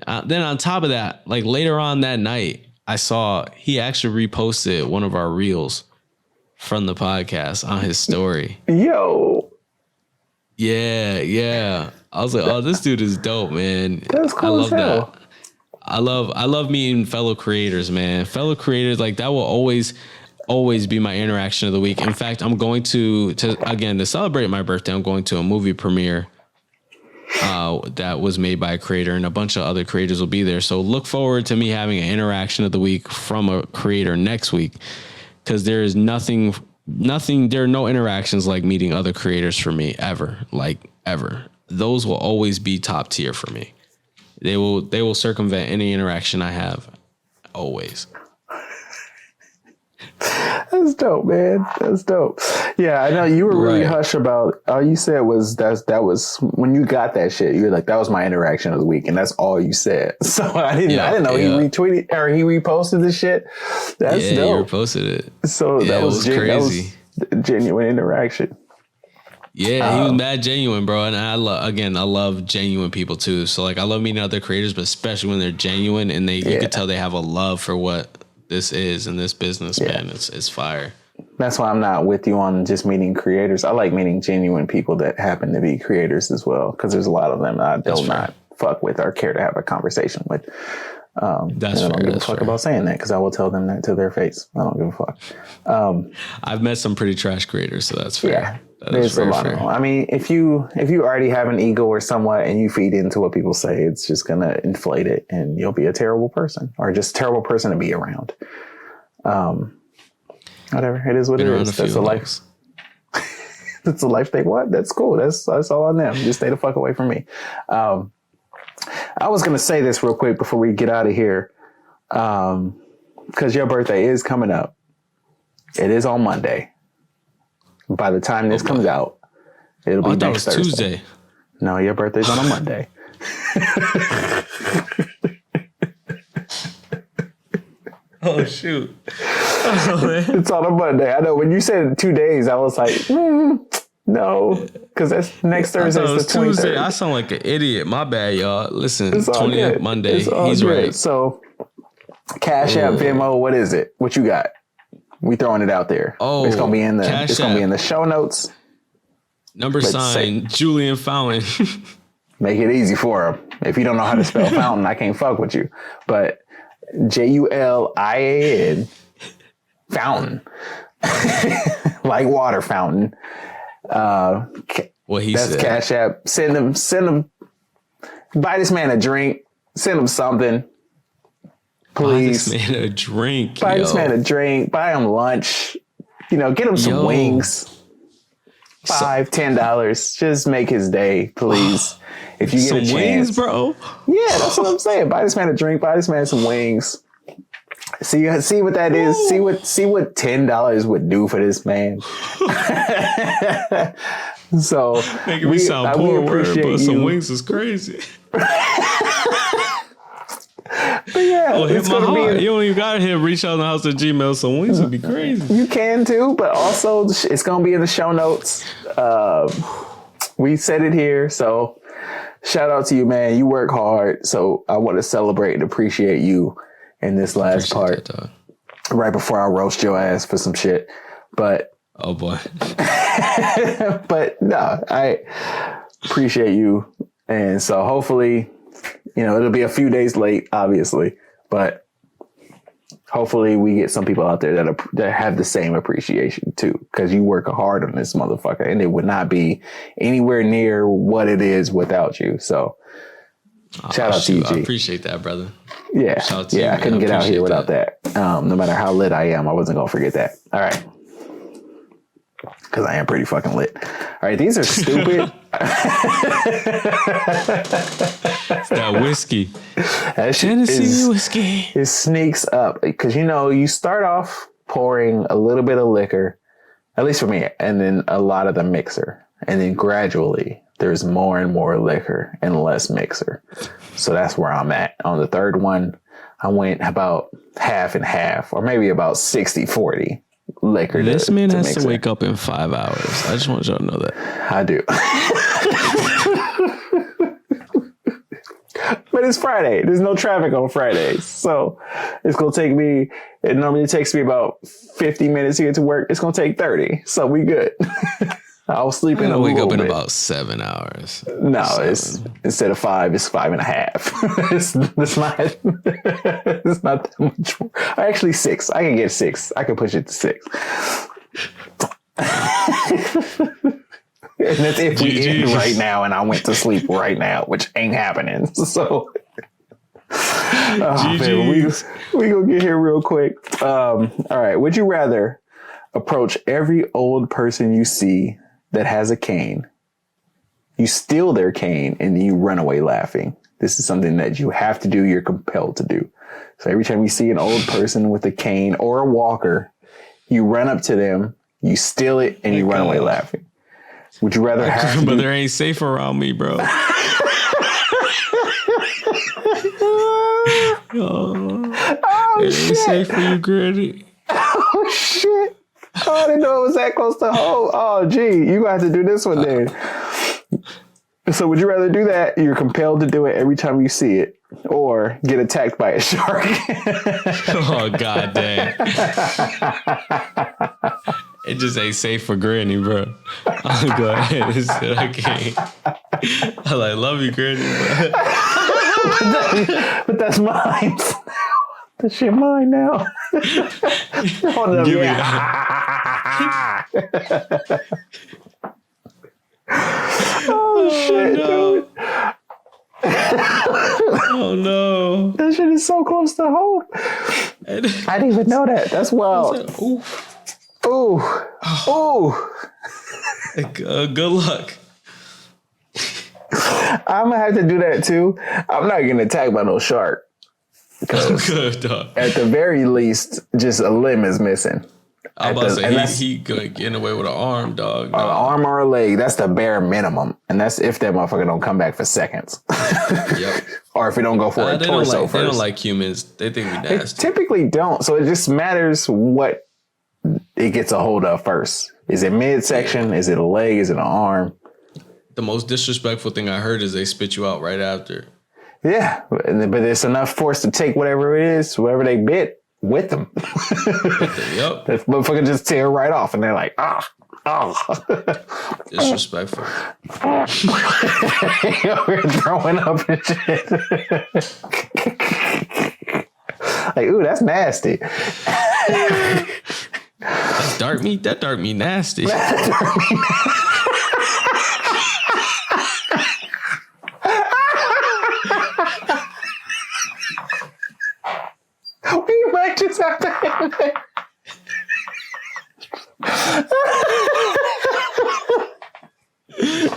Then on top of that, like later on that night, I saw he actually reposted one of our reels from the podcast on his story. Yo. Yeah. I was like, oh, this dude is dope, man. That's cool. I love that. I love meeting fellow creators, man. Fellow creators, like that will always, always be my interaction of the week. In fact, I'm going to celebrate my birthday, I'm going to a movie premiere that was made by a creator, and a bunch of other creators will be there. So look forward to me having an interaction of the week from a creator next week, because there is nothing, there are no interactions like meeting other creators for me ever. Those will always be top tier for me. They will circumvent any interaction I have, always. That's dope, man. That's dope. Yeah, I know you were really hush about. All you said was that was when you got that shit. You were like, that was my interaction of the week, and that's all you said. So I didn't know he retweeted or he reposted this shit. That's dope. He reposted it. So that was crazy. That was genuine interaction. Yeah, he was mad genuine, bro. And I love genuine people too. So like, I love meeting other creators, but especially when they're genuine and you could tell they have a love for what this is in this business, man. It's fire. That's why I'm not with you on just meeting creators. I like meeting genuine people that happen to be creators as well, because there's a lot of them that I do not fuck with or care to have a conversation with. I don't give a fuck about saying that, because I will tell them that to their face. I don't give a fuck. I've met some pretty trash creators, so that's fair. Yeah, there's a lot of them. I mean, if you already have an ego or somewhat and you feed into what people say, it's just gonna inflate it, and you'll be a terrible person, or just a terrible person to be around. Whatever, it is what it is. That's a life. That's a life they want. That's cool. That's all on them. Just stay the fuck away from me. I was going to say this real quick before we get out of here, because your birthday is coming up. It is on Monday. By the time this comes out, it'll be next Thursday. Tuesday. No, your birthday's on a Monday. Oh, shoot. It's on a Monday. I know when you said 2 days, I was like, no, because that's next Thursday. It's the 23rd. Tuesday. I sound like an idiot. My bad, y'all. Listen, 20th Monday. He's good. Right. So, Cash App, Venmo, what is it? What you got? We throwing it out there. Oh, it's gonna be in the show notes. & Julian Fountain. Make it easy for him. If you don't know how to spell fountain, I can't fuck with you. But JULIAN fountain, like water fountain. What he that's said. Cash App. Send them. Buy this man a drink. Send him something. Please. Buy this man a drink. Buy this man a drink. Buy him lunch. Get him some wings. $5, $10. Just make his day, please. If you get a chance. Wings, bro. Yeah, that's what I'm saying. Buy this man a drink. Buy this man some wings. See what that is. See what $10 would do for this man. So making me sound poor, but some wings is crazy. But yeah, hit my heart. You don't even gotta hit Reachonthehowse@gmail. Some wings would be crazy. You can too, but also it's gonna be in the show notes. We said it here, so shout out to you, man. You work hard, so I want to celebrate and appreciate you in this last part. That, right before I roast your ass for some shit, but oh boy. But no, I appreciate you, and so hopefully. It'll be a few days late, obviously, but hopefully we get some people out there that have the same appreciation too, because you work hard on this motherfucker, and it would not be anywhere near what it is without you. So shout out to you, G. I appreciate that, brother. Yeah, I couldn't get out here without that. No matter how lit I am, I wasn't gonna forget that. All right. Because I am pretty fucking lit. All right, these are stupid. It's that whiskey. That Tennessee whiskey. It sneaks up. Because, you start off pouring a little bit of liquor, at least for me, and then a lot of the mixer. And then gradually, there's more and more liquor and less mixer. So that's where I'm at. On the third one, I went about half and half, or maybe about 60-40. Liquor. This man has to wake up in 5 hours. I just want y'all to know that. I do. But it's Friday. There's no traffic on Fridays. So it's going to take me, it normally takes me about 50 minutes to get to work. It's going to take 30. So we good. I'll sleep in a wake up in bit. about 7 hours. No, it's instead of 5, it's 5.5. it's not. It's not that much more. Actually, 6. I can get 6. I can push it to 6. And that's if we end right now and I went to sleep right now, which ain't happening. So, man, we gonna get here real quick. All right. Would you rather approach every old person you see that has a cane, you steal their cane, and then you run away laughing? This is something that you have to do. You're compelled to do. So every time you see an old person with a cane or a walker, you run up to them, you steal it, and you run away laughing. Would you rather have but there ain't safe around me, bro. It ain't safe for you, Gritty. Oh, shit. Oh, I didn't know it was that close to home. Oh, gee, you got to do this one then. So would you rather do that? You're compelled to do it every time you see it, or get attacked by a shark? Oh, God damn. It just ain't safe for Granny, bro. I'll go ahead and say I can't. I love you, Granny, bro. But that's mine. That shit mine now. Hold up, Give me that. Oh, shit, no. dude. Oh, no. That shit is so close to home. I didn't even know that. That's wild. Ooh. Good luck. I'm gonna have to do that too. I'm not getting attacked by no shark. Good, dog. At the very least, just a limb is missing. I'm about to say he could get away with an arm, dog. No. An arm or a leg. That's the bare minimum, and that's if that motherfucker don't come back for seconds. Yep. Or if he don't go for a torso first. They don't like humans. They think we nasty. They typically don't. So it just matters what it gets a hold of first. Is it midsection? Is it a leg? Is it an arm? The most disrespectful thing I heard is they spit you out right after. Yeah, but it's enough force to take whatever it is, whatever they bit, with them. Yep. That motherfucker just tear right off, and they're like, Disrespectful. We're throwing up and shit. Like, ooh, that's nasty. That's dark meat. That dark meat nasty. We might just have to end it.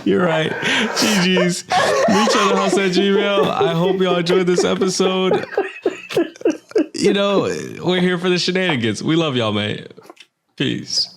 You're right. GG's. Reachonthehowse@gmail. I hope y'all enjoyed this episode. You know, we're here for the shenanigans. We love y'all, man. Peace.